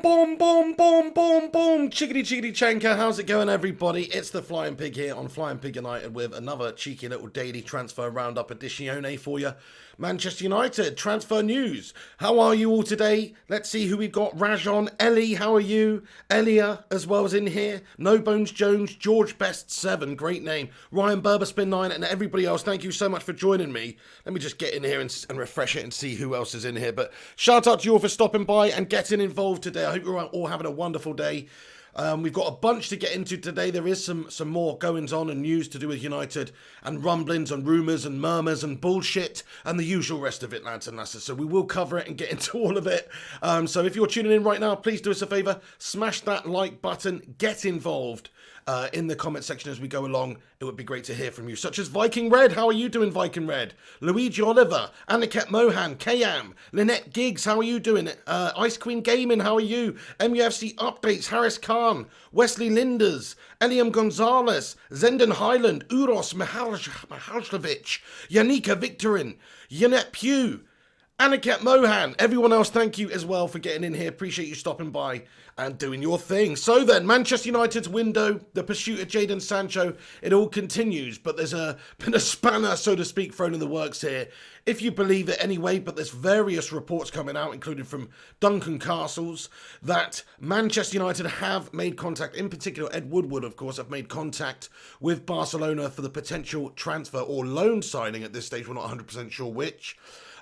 Boom, boom, boom, boom, boom, boom. Chickity, chickity, chanka. How's it going, everybody? It's the Flying Pig here on Flying Pig United with another cheeky little daily transfer roundup edition for you. Manchester United transfer news. How are you all today? Let's see who we've got. Rajon, Ellie, how are you? Elia as well as in here. No Bones Jones, George Best 7, great name. Ryan Berberspin 9, and everybody else. Thank you so much for joining me. Let me just get in here and refresh it and see who else is in here. But shout out to you all for stopping by and getting involved today. I hope you're all having a wonderful day. We've got a bunch to get into today. There is some more goings on and news to do with United and rumblings and rumours and murmurs and bullshit and the usual rest of it, lads and lasses. So we will cover it and get into all of it. So if you're tuning in right now, please do us a favour. Smash that like button. Get involved in the comment section as we go along. It would be great to hear from you. Such as Viking Red. How are you doing, Viking Red? Luigi Oliver. Aniket Mohan. Kayam. Lynette Giggs. How are you doing? Ice Queen Gaming. How are you? MUFC Updates. Harris Khan. Wesley Linders. Eliam Gonzalez. Zenden Highland. Uros Mihaljevic. Yanika Victorin. Yanette Pugh. Aniket Mohan, everyone else, thank you as well for getting in here. Appreciate you stopping by and doing your thing. So then, Manchester United's window, the pursuit of Jadon Sancho, it all continues. But there's been a spanner, so to speak, thrown in the works here. If you believe it anyway, but there's various reports coming out, including from Duncan Castles, that Manchester United have made contact, in particular Ed Woodward, of course, have made contact with Barcelona for the potential transfer or loan signing at this stage. We're not 100% sure which.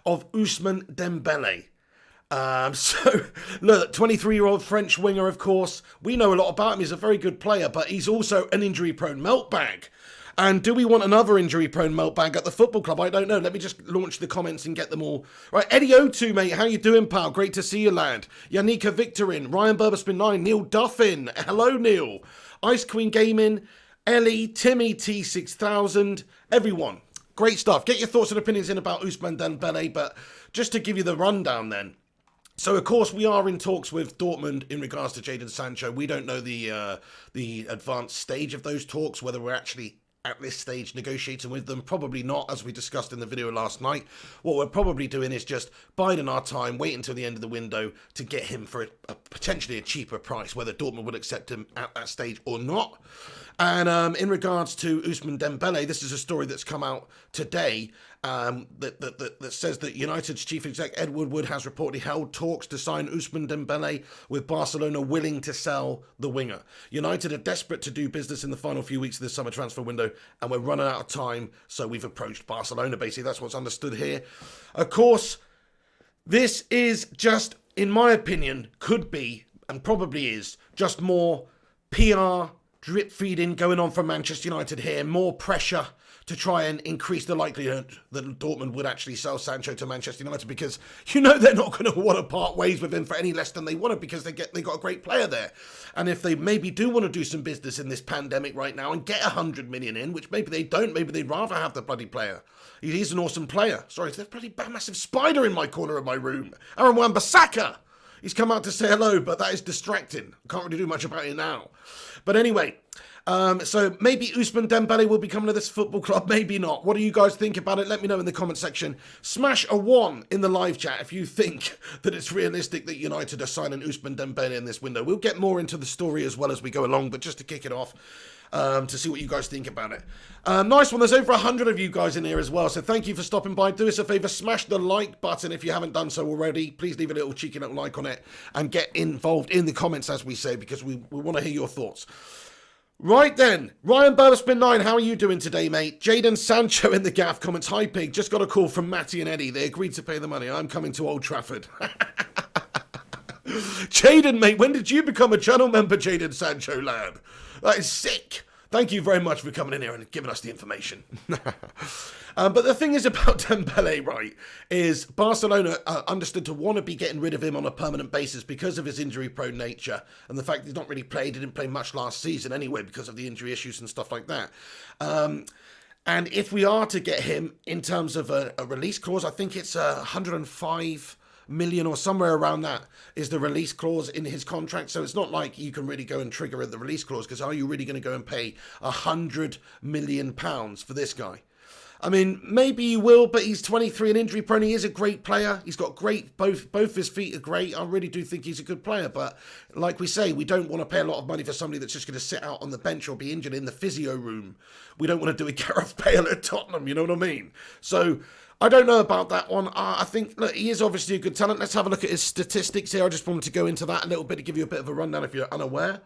Of Ousmane Dembele. So, look, 23-year-old French winger, of course. We know a lot about him. He's a very good player, but he's also an injury-prone meltbag. And do we want another injury-prone meltbag at the football club? I don't know. Let me just launch the comments and get them all. Right, Eddie O2, mate. How you doing, pal? Great to see you, lad. Yanika Victorin. Ryan Berberspin 9. Neil Duffin. Hello, Neil. Ice Queen Gaming. Ellie. Timmy T6000. Everyone. Great stuff. Get your thoughts and opinions in about Ousmane Dembele, but just to give you the rundown then. So, of course, we are in talks with Dortmund in regards to Jadon Sancho. We don't know the advanced stage of those talks, whether we're actually at this stage negotiating with them. Probably not, as we discussed in the video last night. What we're probably doing is just biding our time, wait until the end of the window to get him for potentially a cheaper price, whether Dortmund would accept him at that stage or not. And in regards to Ousmane Dembele, this is a story that's come out today that says that United's chief exec Ed Woodward has reportedly held talks to sign Ousmane Dembele, with Barcelona willing to sell the winger. United are desperate to do business in the final few weeks of the summer transfer window, and we're running out of time, so we've approached Barcelona. Basically, that's what's understood here. Of course, this is just, in my opinion, could be, and probably is, just more PR drip feeding going on from Manchester United here, more pressure to try and increase the likelihood that Dortmund would actually sell Sancho to Manchester United, because you know they're not going to want to part ways with him for any less than they want to, because they got a great player there. And if they maybe do want to do some business in this pandemic right now and get 100 million in, which maybe they don't, maybe they'd rather have the bloody player. He's an awesome player. Sorry, there's a bloody massive spider in my corner of my room. Aaron Wan-Bissaka. He's come out to say hello, but that is distracting. Can't really do much about it now. But anyway, so maybe Ousmane Dembele will be coming to this football club, maybe not. What do you guys think about it? Let me know in the comment section. Smash a 1 in the live chat if you think that it's realistic that United are signing Ousmane Dembele in this window. We'll get more into the story as well as we go along, but just to kick it off, to see what you guys think about it. Nice one. There's over 100 of you guys in here as well, so thank you for stopping by. Do us a favour, smash the like button if you haven't done so already. Please leave a little cheeky little like on it and get involved in the comments, as we say, because we want to hear your thoughts. Right then, Ryan Berberspin 9, how are you doing today, mate? Jadon Sancho in the gaff comments, hi Pig, just got a call from Matty and Eddie. They agreed to pay the money. I'm coming to Old Trafford. Jadon, mate, when did you become a channel member, Jadon Sancho, lad? That is sick. Thank you very much for coming in here and giving us the information. But the thing is about Dembele, right, is Barcelona understood to want to be getting rid of him on a permanent basis because of his injury-prone nature and the fact that he's not really played. He didn't play much last season anyway because of the injury issues and stuff like that. And if we are to get him in terms of a release clause, I think it's 105 million or somewhere around that is the release clause in his contract. So it's not like you can really go and trigger the release clause, because are you really going to go and pay £100 million for this guy? I mean, maybe you will, but he's 23 and injury prone. He is a great player. He's got great, both his feet are great. I really do think he's a good player. But like we say, we don't want to pay a lot of money for somebody that's just going to sit out on the bench or be injured in the physio room. We don't want to do a Gareth Bale at Tottenham, you know what I mean? So I don't know about that one. I think, look, he is obviously a good talent. Let's have a look at his statistics here. I just wanted to go into that a little bit to give you a bit of a rundown if you're unaware.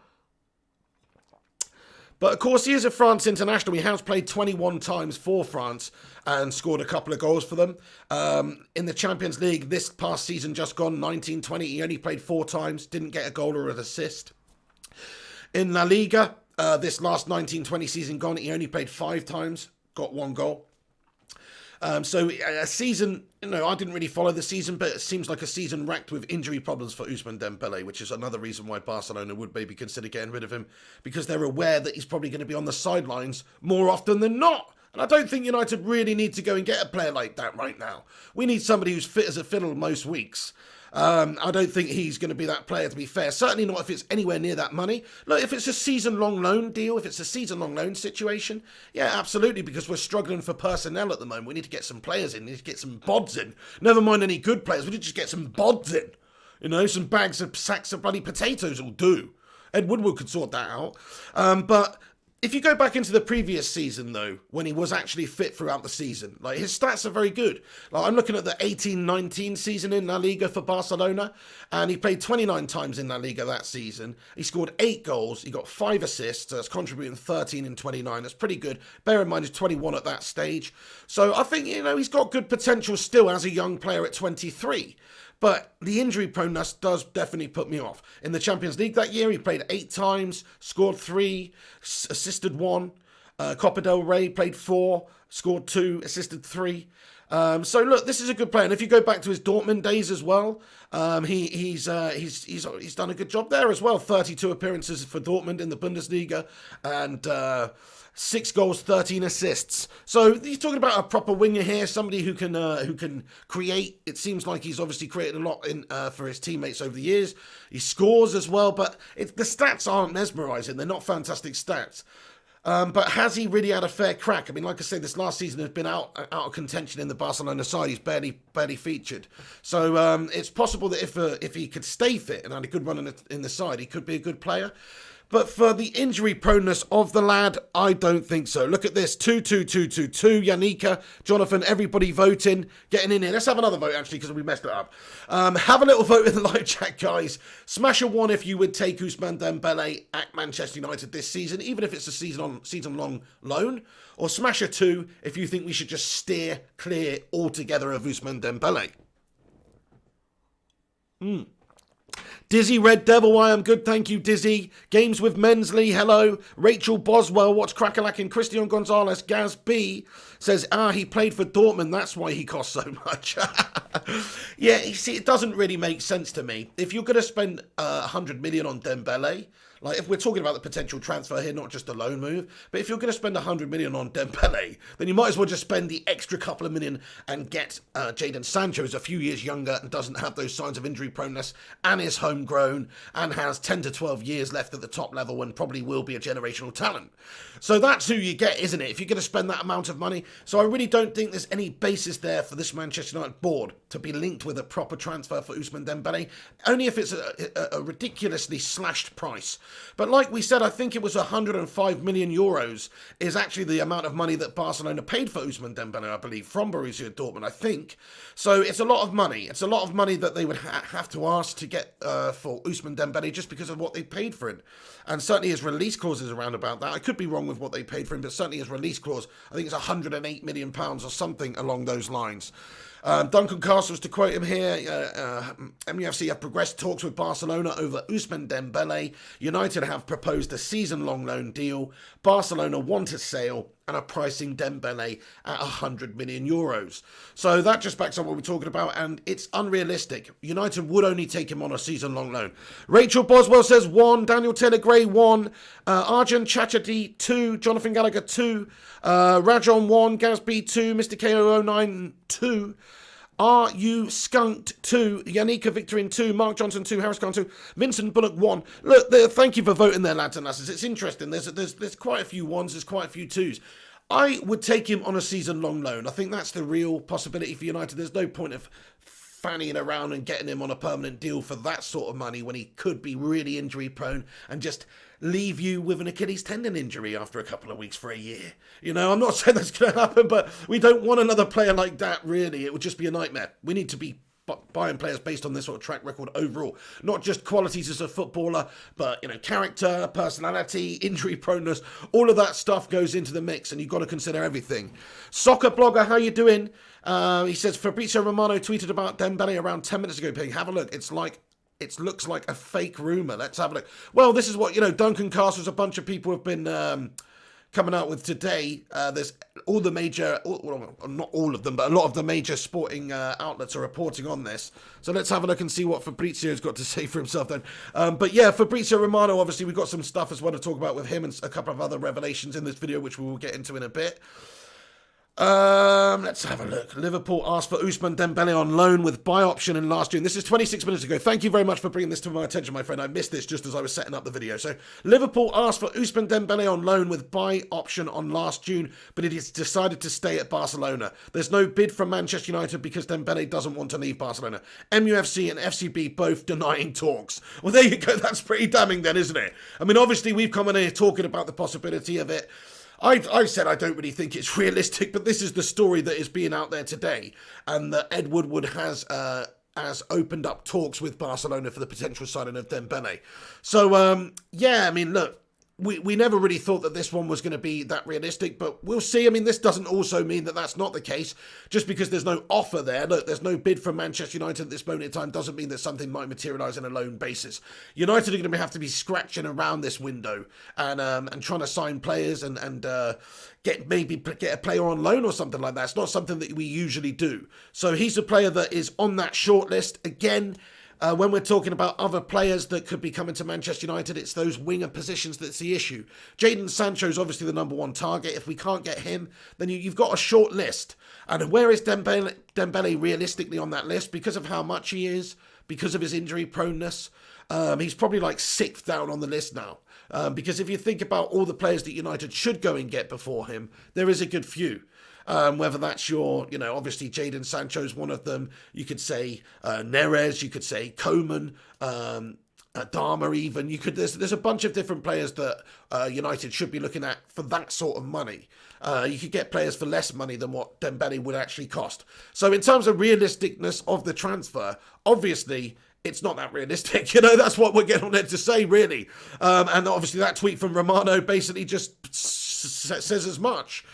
But of course, he is a France international. He has played 21 times for France and scored a couple of goals for them. In the Champions League, this past season just gone, 19-20, he only played 4 times, didn't get a goal or an assist. In La Liga, this last 19-20 season gone, he only played 5 times, got 1 goal. So a season, I didn't really follow the season, but it seems like a season racked with injury problems for Ousmane Dembele, which is another reason why Barcelona would maybe consider getting rid of him, because they're aware that he's probably going to be on the sidelines more often than not. And I don't think United really need to go and get a player like that right now. We need somebody who's fit as a fiddle most weeks. I don't think he's going to be that player, to be fair. Certainly not if it's anywhere near that money. Look, if it's a season-long loan deal, if it's a season-long loan situation, yeah, absolutely, because we're struggling for personnel at the moment. We need to get some players in. We need to get some bods in. Never mind any good players. We need to just get some bods in. Some sacks of bloody potatoes will do. Ed Woodward could sort that out. But if you go back into the previous season, though, when he was actually fit throughout the season, like, his stats are very good. Like, I'm looking at the 18-19 season in La Liga for Barcelona, and he played 29 times in La Liga that season. He scored 8 goals. He got 5 assists. So that's contributing 13 in 29. That's pretty good. Bear in mind, he's 21 at that stage. So I think, he's got good potential still as a young player at 23. But the injury proneness does definitely put me off. In the Champions League that year, he played 8 times, scored 3, assisted 1. Copa del Rey played 4, scored 2, assisted 3. So look, this is a good player. And if you go back to his Dortmund days as well, he's done a good job there as well. 32 appearances for Dortmund in the Bundesliga, and 6 goals, 13 assists. So he's talking about a proper winger here, somebody who can create. It seems like he's obviously created a lot for his teammates over the years. He scores as well, but the stats aren't mesmerising. They're not fantastic stats. But has he really had a fair crack? I mean, like I say, this last season has been out of contention in the Barcelona side. He's barely featured. So it's possible that if he could stay fit and had a good run in the side, he could be a good player. But for the injury proneness of the lad, I don't think so. Look at this, 2-2-2-2-2, Yannicka, Jonathan, everybody voting, getting in here. Let's have another vote, actually, because we messed it up. Have a little vote in the live chat, guys. Smash a 1 if you would take Ousmane Dembele at Manchester United this season, even if it's a season-long loan. Or smash a 2 if you think we should just steer clear altogether of Ousmane Dembele. Dizzy Red Devil, I am good, thank you, Dizzy. Games with Mensley, hello. Rachel Boswell, what's crackalacking? Christian Gonzalez, Gaz B says, he played for Dortmund, that's why he cost so much. Yeah, you see, it doesn't really make sense to me. If you're going to spend 100 million on Dembele, like, if we're talking about the potential transfer here, not just a loan move, but if you're going to spend 100 million on Dembele, then you might as well just spend the extra couple of million and get Jadon Sancho, who's a few years younger and doesn't have those signs of injury proneness and is homegrown and has 10 to 12 years left at the top level and probably will be a generational talent. So that's who you get, isn't it, if you're going to spend that amount of money? So I really don't think there's any basis there for this Manchester United board to be linked with a proper transfer for Ousmane Dembele, only if it's a ridiculously slashed price. But like we said, I think it was 105 million euros is actually the amount of money that Barcelona paid for Ousmane Dembele, I believe, from Borussia Dortmund, I think. So it's a lot of money. It's a lot of money that they would have to ask to get for Ousmane Dembele just because of what they paid for him. And certainly his release clause is around about that. I could be wrong with what they paid for him, but certainly his release clause, I think it's £108 million or something along those lines. Duncan Castles, to quote him here, MUFC have progressed talks with Barcelona over Ousmane Dembele. United have proposed a season-long loan deal. Barcelona want a sale and are pricing Dembele at 100 million euros. So that just backs up what we're talking about, and it's unrealistic. United would only take him on a season-long loan. Rachel Boswell says 1, Daniel Taylor-Gray 1, Arjun Chachadi 2, Jonathan Gallagher 2, Rajon 1, Gazby 2, Mr. KO09 2, Are You Skunked 2, Yannicka Victorin 2, Mark Johnson 2, Harris Khan 2, Vincent Bullock 1. Look, thank you for voting there, lads and lasses. It's interesting. There's quite a few 1s, there's quite a few 2s. I would take him on a season-long loan. I think that's the real possibility for United. There's no point of fannying around and getting him on a permanent deal for that sort of money when he could be really injury-prone and just leave you with an Achilles tendon injury after a couple of weeks for a year. You know, I'm not saying that's going to happen, but we don't want another player like that, really. It would just be a nightmare. We need to be buying players based on this sort of track record overall, not just qualities as a footballer, but, you know, character, personality, injury proneness, all of that stuff goes into the mix, and you've got to consider everything. Soccer blogger, how you doing? He says Fabrizio Romano tweeted about Dembele around 10 minutes ago. Ping, have a look. It looks like a fake rumor. Let's have a look. Well, this is what, you know, Duncan Castles, a bunch of people have been coming out with today. There's all the major, well, not all of them, but a lot of the major sporting outlets are reporting on this. So let's have a look and see what Fabrizio's got to say for himself then. But yeah, Fabrizio Romano, obviously we've got some stuff as well to talk about with him and a couple of other revelations in this video, which we will get into in a bit. Let's have a look. Liverpool asked for Ousmane Dembele on loan with buy option in last June. This is 26 minutes ago. Thank you very much for bringing this to my attention, my friend. I missed this just as I was setting up the video. So Liverpool asked for Ousmane Dembele on loan with buy option on last June, but it has decided to stay at Barcelona. There's no bid from Manchester United because Dembele doesn't want to leave Barcelona. MUFC and FCB both denying talks. Well, there you go. That's pretty damning then, isn't it? I mean, obviously we've come in here talking about the possibility of it. I've said I don't really think it's realistic, but this is the story that is being out there today, and that Ed Woodward has opened up talks with Barcelona for the potential signing of Dembele. So, yeah, I mean, look, we never really thought that this one was going to be that realistic, but we'll see. I mean, this doesn't also mean that that's not the case. Just because there's no offer there, look, there's no bid from Manchester United at this moment in time, doesn't mean that something might materialise on a loan basis. United are going to have to be scratching around this window and trying to sign players and get a player on loan or something like that. It's not something that we usually do. So he's a player that is on that short list. Again, when we're talking about other players that could be coming to Manchester United, it's those winger positions that's the issue. Jadon Sancho is obviously the number one target. If we can't get him, then you've got a short list. And where is Dembele realistically on that list? Because of how much he is, because of his injury proneness, he's probably like 6th down on the list now. Because if you think about all the players that United should go and get before him, there is a good few. Whether that's your, you know, obviously Jadon Sancho's one of them. You could say Neres, you could say Coman, Adama even. There's a bunch of different players that United should be looking at for that sort of money. You could get players for less money than what Dembele would actually cost. So in terms of realisticness of the transfer, obviously it's not that realistic. You know, that's what we're getting on there to say, really. And obviously that tweet from Romano basically just says as much.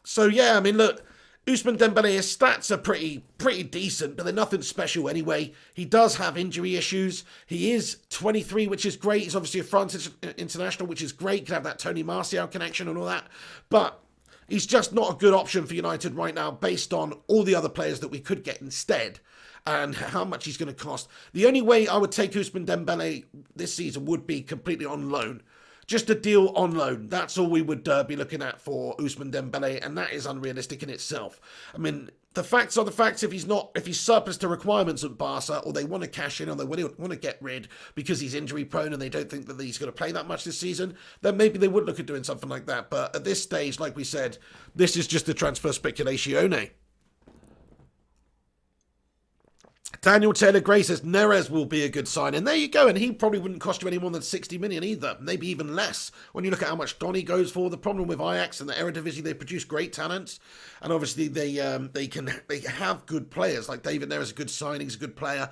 So yeah, I mean, look, Ousmane Dembele, his stats are pretty decent, but they're nothing special anyway. He does have injury issues. He is 23, which is great. He's obviously a France international, which is great. Can have that Tony Martial connection and all that. But he's just not a good option for United right now based on all the other players that we could get instead and how much he's going to cost. The only way I would take Ousmane Dembele this season would be completely on loan. Just a deal on loan. That's all we would be looking at for Ousmane Dembele, and that is unrealistic in itself. I mean, the facts are the facts. If he's surplus to requirements at Barca, or they want to cash in, or they want to get rid because he's injury prone and they don't think that he's going to play that much this season, then maybe they would look at doing something like that. But at this stage, like we said, this is just a transfer speculation. Daniel Taylor-Gray says Neres will be a good sign. And there you go. And he probably wouldn't cost you any more than 60 million either. Maybe even less. When you look at how much Donny goes for, the problem with Ajax and the Eredivisie, they produce great talents. And obviously they have good players. Like David Neres is a good signing, he's a good player.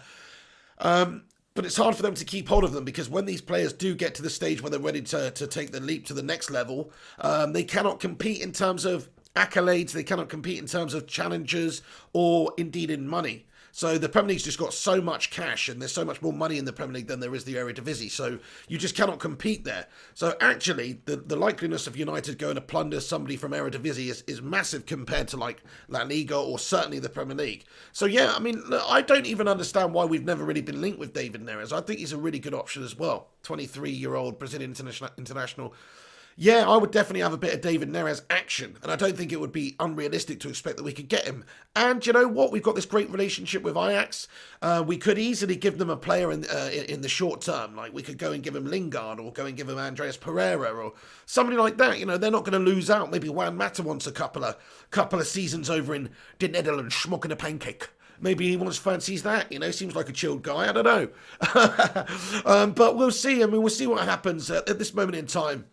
But it's hard for them to keep hold of them because when these players do get to the stage where they're ready to take the leap to the next level, they cannot compete in terms of accolades. They cannot compete in terms of challenges or indeed in money. So the Premier League's just got so much cash and there's so much more money in the Premier League than there is the Eredivisie. So you just cannot compete there. So actually, the likeliness of United going to plunder somebody from Eredivisie is massive compared to like La Liga or certainly the Premier League. So yeah, I mean, look, I don't even understand why we've never really been linked with David Neres. I think he's a really good option as well. 23-year-old Brazilian international. yeah, I would definitely have a bit of David Neres action, and I don't think it would be unrealistic to expect that we could get him. And you know what? We've got this great relationship with Ajax. We could easily give them a player in the short term. Like we could go and give him Lingard, or go and give him Andreas Pereira, or somebody like that. You know, they're not going to lose out. Maybe Juan Mata wants a couple of seasons over in the Netherlands, schmucking a pancake. Maybe he fancies that, you know, seems like a chilled guy, I don't know. But we'll see. I mean, we'll see what happens at this moment in time.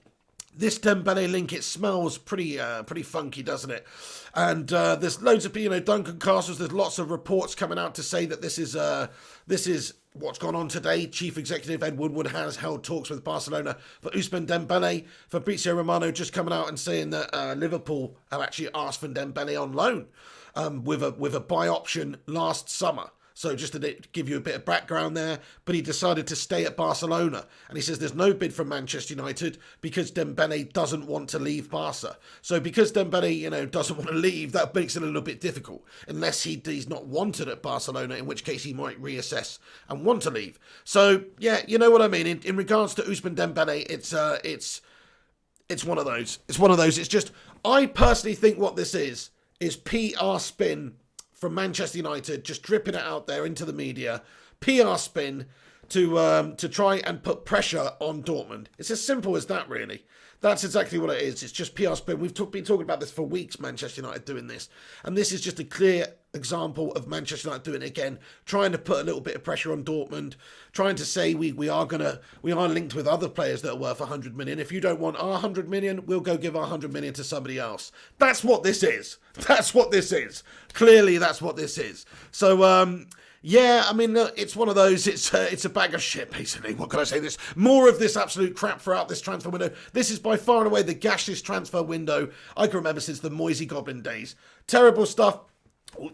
This Dembele link, it smells pretty funky, doesn't it? And there's loads of, you know, Duncan Castles, there's lots of reports coming out to say that this is what's gone on today. Chief Executive Ed Woodward has held talks with Barcelona for Ousmane Dembele. Fabrizio Romano just coming out and saying that Liverpool have actually asked for Dembele on loan. With a buy option last summer. So just to give you a bit of background there, but he decided to stay at Barcelona. And he says there's no bid from Manchester United because Dembele doesn't want to leave Barca. So because Dembele, you know, doesn't want to leave, that makes it a little bit difficult. Unless he's not wanted at Barcelona, in which case he might reassess and want to leave. So, yeah, you know what I mean. In regards to Ousmane Dembele, it's one of those. It's one of those. It's just, I personally think what this is PR spin from Manchester United, just dripping it out there into the media. PR spin to try and put pressure on Dortmund. It's as simple as that, really. That's exactly what it is. It's just PR spin. We've been talking about this for weeks, Manchester United doing this. And this is just a clear example of Manchester United doing it again, trying to put a little bit of pressure on Dortmund, trying to say we are linked with other players that are worth 100 million. If you don't want our 100 million, we'll go give our 100 million to somebody else. That's what this is. That's what this is. Clearly, that's what this is. So, yeah, I mean, it's one of those, it's a bag of shit, basically. What can I say? This more of this absolute crap throughout this transfer window. This is by far and away the gashiest transfer window I can remember since the Moisey Goblin days. Terrible stuff.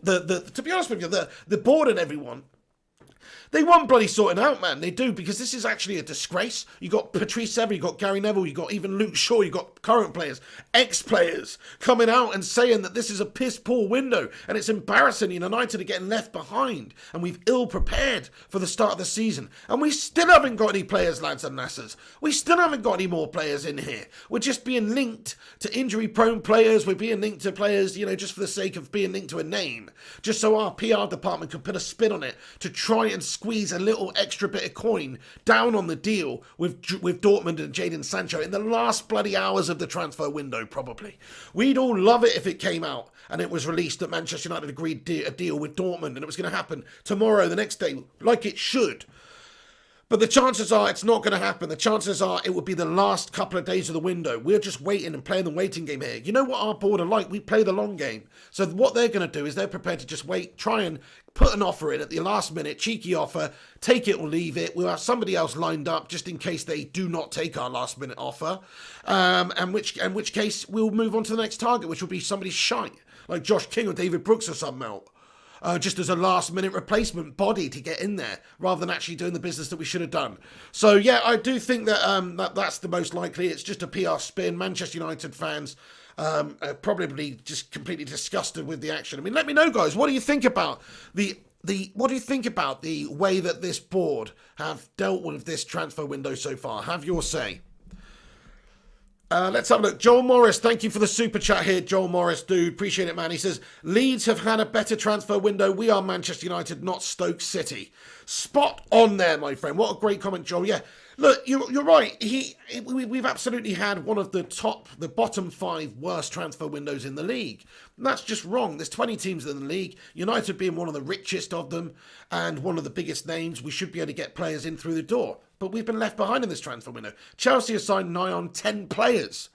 To be honest with you, the board and everyone, they want bloody sorting out, man. They do, because this is actually a disgrace. You got Patrice Evra, you got Gary Neville, you got even Luke Shaw, you got current players, ex-players coming out and saying that this is a piss-poor window and it's embarrassing. United are getting left behind and we've ill-prepared for the start of the season. And we still haven't got any players, lads and lasses. We still haven't got any more players in here. We're just being linked to injury-prone players. We're being linked to players, you know, just for the sake of being linked to a name. Just so our PR department can put a spin on it to try and squeeze a little extra bit of coin down on the deal with Dortmund and Jadon Sancho in the last bloody hours of the transfer window, probably. We'd all love it if it came out and it was released that Manchester United agreed a deal with Dortmund and it was going to happen tomorrow, the next day, like it should. But the chances are it's not going to happen. The chances are it will be the last couple of days of the window. We're just waiting and playing the waiting game here. You know what our board are like? We play the long game. So what they're going to do is they're prepared to just wait, try and put an offer in at the last minute, cheeky offer, take it or leave it. We'll have somebody else lined up just in case they do not take our last minute offer. In which case we'll move on to the next target, which will be somebody shite, like Josh King or David Brooks or something else. Just as a last-minute replacement body to get in there, rather than actually doing the business that we should have done. So, yeah, I do think that, that's the most likely. It's just a PR spin. Manchester United fans are probably just completely disgusted with the action. I mean, let me know, guys. What do you think about what do you think about the way that this board have dealt with this transfer window so far? Have your say. Let's have a look. Joel Morris, thank you for the super chat here, Joel Morris, dude. Appreciate it, man. He says, Leeds have had a better transfer window. We are Manchester United, not Stoke City. Spot on there, my friend. What a great comment, Joel. Yeah, look, you're right. We've absolutely had one of the bottom 5 worst transfer windows in the league. And that's just wrong. There's 20 teams in the league, United being one of the richest of them and one of the biggest names. We should be able to get players in through the door. But we've been left behind in this transfer window. Chelsea has signed nigh on 10 players.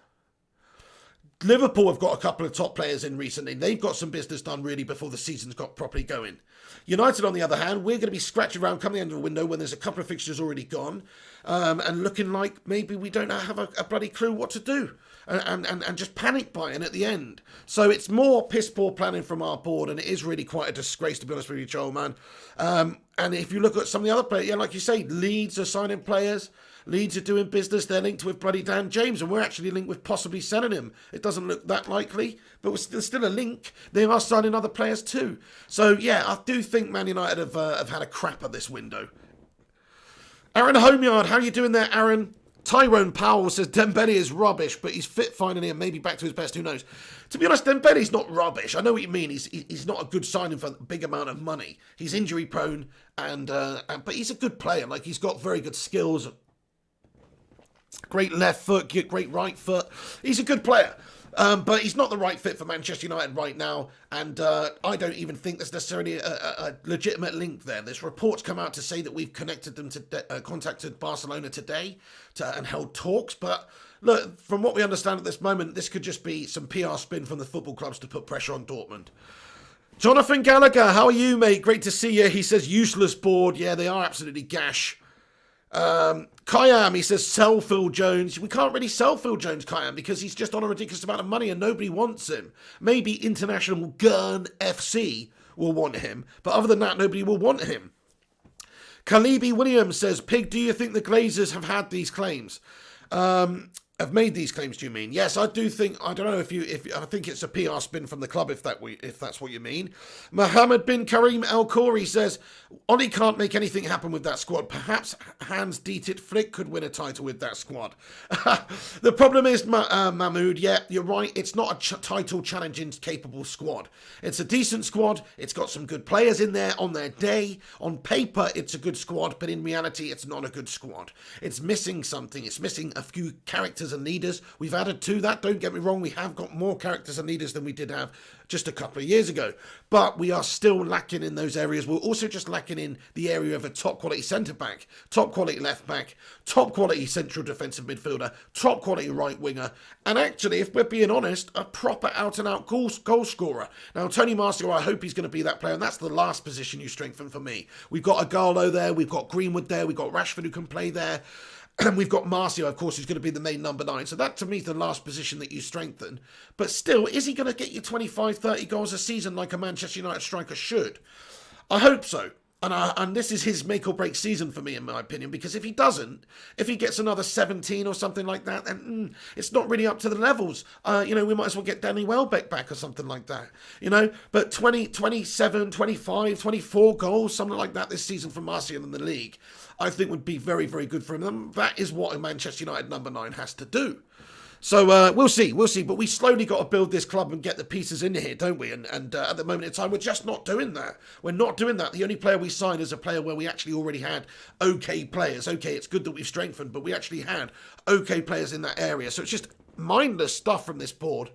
Liverpool have got a couple of top players in recently. They've got some business done really before the season's got properly going. United, on the other hand, we're going to be scratching around coming into the window when there's a couple of fixtures already gone and looking like maybe we don't have a bloody clue what to do and just panic buying at the end. So it's more piss poor planning from our board, and it is really quite a disgrace, to be honest with you, Joel, man. And if you look at some of the other players, yeah, like you say, Leeds are signing players. Leeds are doing business. They're linked with bloody Dan James, and we're actually linked with possibly selling him. It doesn't look that likely, but there's still a link. They are signing other players too. So, yeah, I do think Man United have had a crap at this window. Aaron Homeyard, how are you doing there, Aaron? Tyrone Powell says Dembele is rubbish, but he's fit finally and maybe back to his best, who knows. To be honest, Dembele's not rubbish. I know what you mean. He's not a good signing for a big amount of money. He's injury prone, but he's a good player. Like, he's got very good skills. Great left foot, great right foot. He's a good player. But he's not the right fit for Manchester United right now, and I don't even think there's necessarily a legitimate link there. There's reports come out to say that we've connected them to contacted Barcelona today and held talks, but look, from what we understand at this moment, this could just be some PR spin from the football clubs to put pressure on Dortmund. Jonathan Gallagher, how are you, mate? Great to see you. He says useless board. Yeah, they are absolutely gash. Kayam, he says sell Phil Jones. We can't really sell Phil Jones, Kayam, because he's just on a ridiculous amount of money and nobody wants him. Maybe International Gurn FC will want him, but other than that, nobody will want him. Kalibi Williams says, Pig, do you think the Glazers have had these claims? Have made these claims, do you mean? Yes, I do think, I don't know if I think it's a PR spin from the club, if that's what you mean. Mohammed bin Karim Al Khoury says, Ollie can't make anything happen with that squad. Perhaps Hans Dieter Flick could win a title with that squad. The problem is, Mahmoud, yeah, you're right, it's not a title challenging capable squad. It's a decent squad, it's got some good players in there on their day. On paper, it's a good squad, but in reality, it's not a good squad. It's missing something, it's missing a few characters and leaders. We've added to that, don't get me wrong, we have got more characters and leaders than we did have just a couple of years ago, but we are still lacking in those areas. We're also just lacking in the area of a top quality centre back, top quality left back, top quality central defensive midfielder, top quality right winger, and actually, if we're being honest, a proper out and out goal scorer. Now, Tony Martial, I hope he's going to be that player, and that's the last position you strengthen for me. We've got Agallo there, we've got Greenwood there, we've got Rashford who can play there. And we've got Martial, of course, who's going to be the main number 9. So that, to me, is the last position that you strengthen. But still, is he going to get you 25, 30 goals a season like a Manchester United striker should? I hope so. And this is his make or break season for me, in my opinion, because if he doesn't, if he gets another 17 or something like that, then it's not really up to the levels. We might as well get Danny Welbeck back or something like that, But 20, 27, 25, 24 goals, something like that this season from Martial in the league, I think would be very, very good for him. And that is what a Manchester United number 9 has to do. So we'll see. But we slowly got to build this club and get the pieces in here, don't we? And at the moment in time, we're just not doing that. We're not doing that. The only player we signed is a player where we actually already had okay players. Okay, it's good that we've strengthened, but we actually had okay players in that area. So it's just mindless stuff from this board.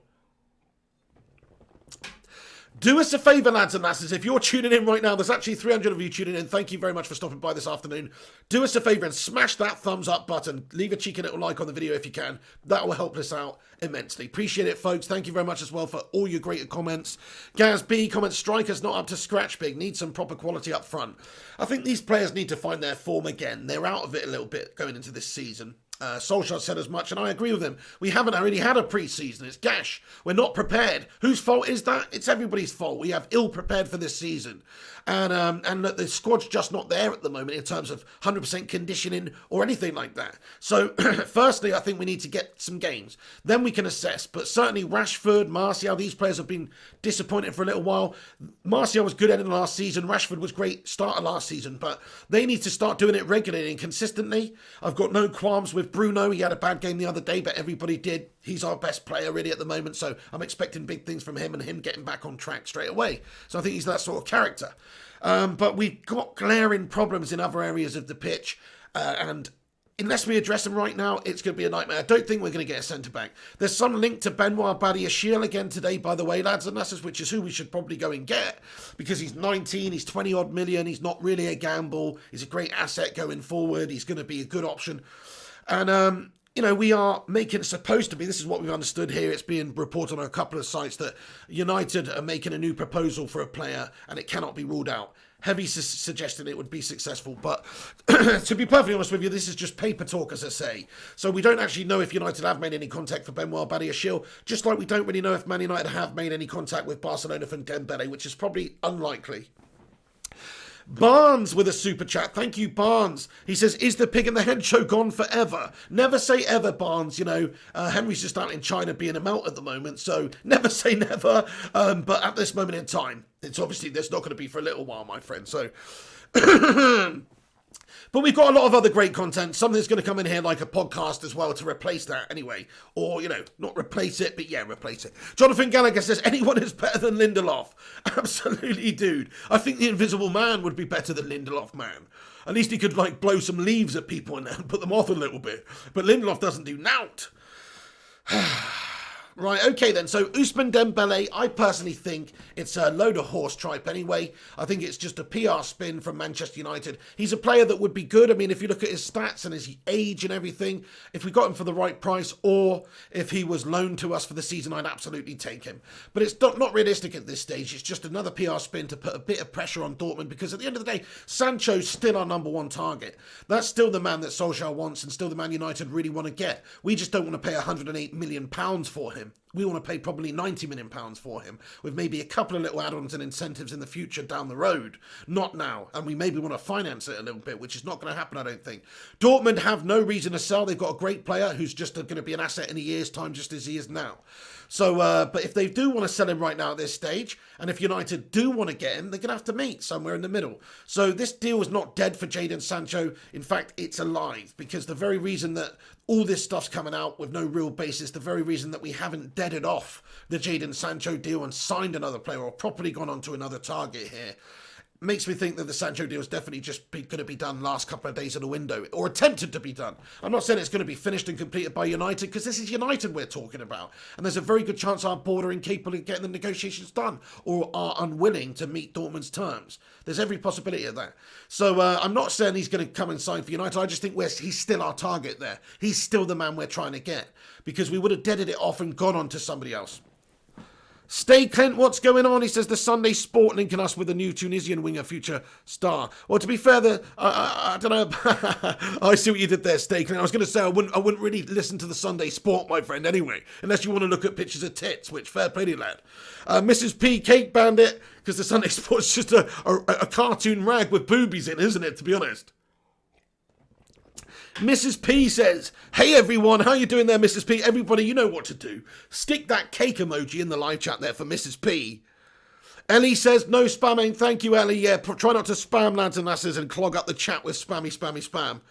Do us a favour, lads and lasses, if you're tuning in right now, there's actually 300 of you tuning in, thank you very much for stopping by this afternoon. Do us a favour and smash that thumbs up button. Leave a cheeky little like on the video if you can. That will help us out immensely. Appreciate it, folks. Thank you very much as well for all your great comments. Gaz B comments, strikers not up to scratch, Big. Need some proper quality up front. I think these players need to find their form again. They're out of it a little bit going into this season. Solskjaer said as much, and I agree with him. We haven't already had a pre-season. It's gash. We're not prepared. Whose fault is that? It's everybody's fault. We have ill-prepared for this season. And look, the squad's just not there at the moment in terms of 100% conditioning or anything like that. So, firstly, I think we need to get some games. Then we can assess. But certainly Rashford, Martial, these players have been disappointed for a little while. Martial was good end of last season. Rashford was great start of last season. But they need to start doing it regularly and consistently. I've got no qualms with Bruno. He had a bad game the other day, but everybody did. He's our best player really at the moment, so I'm expecting big things from him and him getting back on track straight away. So I think he's that sort of character. But we've got glaring problems in other areas of the pitch, and unless we address them right now, it's going to be a nightmare. I don't think we're going to get a centre-back. There's some link to Benoit Badiashile again today, by the way, lads and lasses, which is who we should probably go and get, because he's 19, he's 20-odd million, he's not really a gamble, he's a great asset going forward, he's going to be a good option. And, we are making it supposed to be, this is what we've understood here, it's being reported on a couple of sites that United are making a new proposal for a player and it cannot be ruled out. Heavy suggesting it would be successful, but to be perfectly honest with you, this is just paper talk, as I say. So we don't actually know if United have made any contact for Benoit Badiashile, just like we don't really know if Man United have made any contact with Barcelona for Dembele, which is probably unlikely. Barnes with a super chat. Thank you, Barnes. He says, is the pig and the head show gone forever? Never say ever, Barnes. Henry's just out in China being a melt at the moment, so never say never. But at this moment in time, it's obviously there's not going to be for a little while, my friend. So But we've got a lot of other great content. Something's going to come in here like a podcast as well to replace that anyway. Or, not replace it, but yeah, replace it. Jonathan Gallagher says, anyone is better than Lindelof. Absolutely, dude. I think the Invisible Man would be better than Lindelof, man. At least he could, blow some leaves at people and put them off a little bit. But Lindelof doesn't do nout. Right, okay then, so Ousmane Dembele, I personally think it's a load of horse tripe anyway. I think it's just a PR spin from Manchester United. He's a player that would be good. I mean, if you look at his stats and his age and everything, if we got him for the right price or if he was loaned to us for the season, I'd absolutely take him. But it's not realistic at this stage. It's just another PR spin to put a bit of pressure on Dortmund because at the end of the day, Sancho's still our number one target. That's still the man that Solskjaer wants and still the man United really want to get. We just don't want to pay £108 million for him. We want to pay probably £90 million for him, with maybe a couple of little add-ons and incentives in the future down the road. Not now. And we maybe want to finance it a little bit, which is not going to happen, I don't think. Dortmund have no reason to sell. They've got a great player who's just going to be an asset in a year's time, just as he is now. So, but if they do want to sell him right now at this stage, and if United do want to get him, they're going to have to meet somewhere in the middle. So this deal is not dead for Jadon Sancho. In fact, it's alive, because the very reason that all this stuff's coming out with no real basis, the very reason that we haven't deaded off the Jadon Sancho deal and signed another player or properly gone on to another target here, makes me think that the Sancho deal is definitely just going to be done last couple of days of the window, or attempted to be done. I'm not saying it's going to be finished and completed by United, because this is United we're talking about, and there's a very good chance our board are incapable of getting the negotiations done, or are unwilling to meet Dortmund's terms. There's every possibility of that. So I'm not saying he's going to come and sign for United. I just think he's still our target there. He's still the man we're trying to get, because we would have deaded it off and gone on to somebody else. Stay Clint, what's going on? He says the Sunday Sport linking us with a new Tunisian winger future star. Well, to be fair, I don't know. I see what you did there, Stay Clint. I was going to say I wouldn't really listen to the Sunday Sport, my friend, anyway, unless you want to look at pictures of tits, which fair play to you, lad. Mrs. P, Cake Bandit, because the Sunday Sport's just a cartoon rag with boobies in, isn't it, to be honest? Mrs. P says, hey everyone, how you doing there, Mrs. P? Everybody, you know what to do. Stick that cake emoji in the live chat there for Mrs. P. Ellie says, no spamming. Thank you, Ellie. Yeah, try not to spam, lads and lasses, and clog up the chat with spam.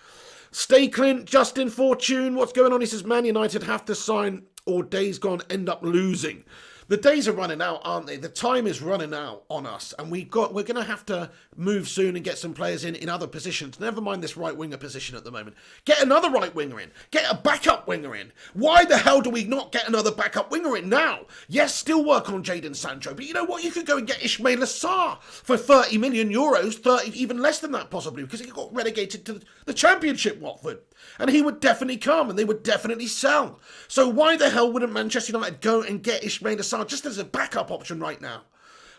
Stay Clint, Justin Fortune, what's going on? He says, Man United have to sign or days gone end up losing. The days are running out, aren't they? The time is running out on us, and we're going to have to move soon and get some players in other positions. Never mind this right winger position at the moment. Get another right winger in. Get a backup winger in. Why the hell do we not get another backup winger in now? Yes, still work on Jadon Sancho, but you know what? You could go and get Ismail Assar for €30 million, 30, even less than that possibly, because he got relegated to the Championship, Watford. And he would definitely come, and they would definitely sell. So why the hell wouldn't Manchester United go and get Ismail Assar just as a backup option right now?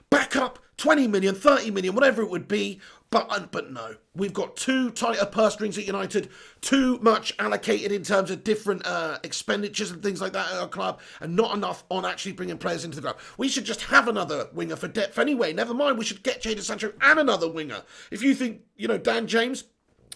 Backup, 20 million, 30 million, whatever it would be. But no, we've got too tight a purse strings at United, too much allocated in terms of different expenditures and things like that at our club, and not enough on actually bringing players into the club. We should just have another winger for depth anyway. Never mind, we should get Jadon Sancho and another winger. If you think, Dan James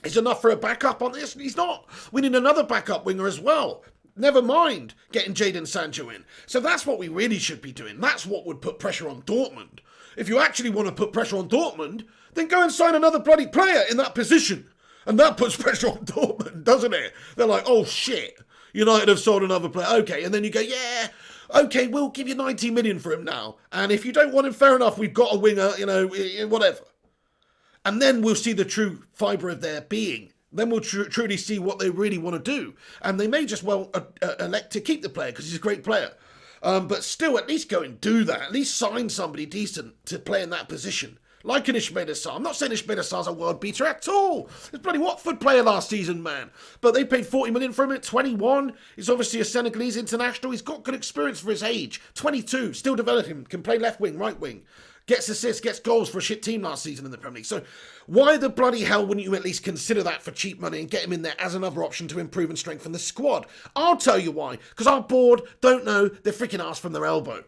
is enough for a backup on this, he's not. We need another backup winger as well. Never mind getting Jadon Sancho in. So that's what we really should be doing. That's what would put pressure on Dortmund. If you actually want to put pressure on Dortmund, then go and sign another bloody player in that position. And that puts pressure on Dortmund, doesn't it? They're like, oh shit, United have sold another player. Okay, and then you go, yeah, okay, we'll give you 90 million for him now. And if you don't want him, fair enough, we've got a winger, whatever. And then we'll see the true fibre of their being. Then we'll truly see what they really want to do. And they may just well elect to keep the player because he's a great player. But still, at least go and do that. At least sign somebody decent to play in that position. Like an Ismail Assar. I'm not saying Ismail Assar's a world beater at all. He's a bloody Watford player last season, man. But they paid 40 million for him at 21. He's obviously a Senegalese international. He's got good experience for his age. 22, still developing, can play left wing, right wing. Gets assists, gets goals for a shit team last season in the Premier League. So why the bloody hell wouldn't you at least consider that for cheap money and get him in there as another option to improve and strengthen the squad? I'll tell you why. Because our board don't know their freaking ass from their elbow.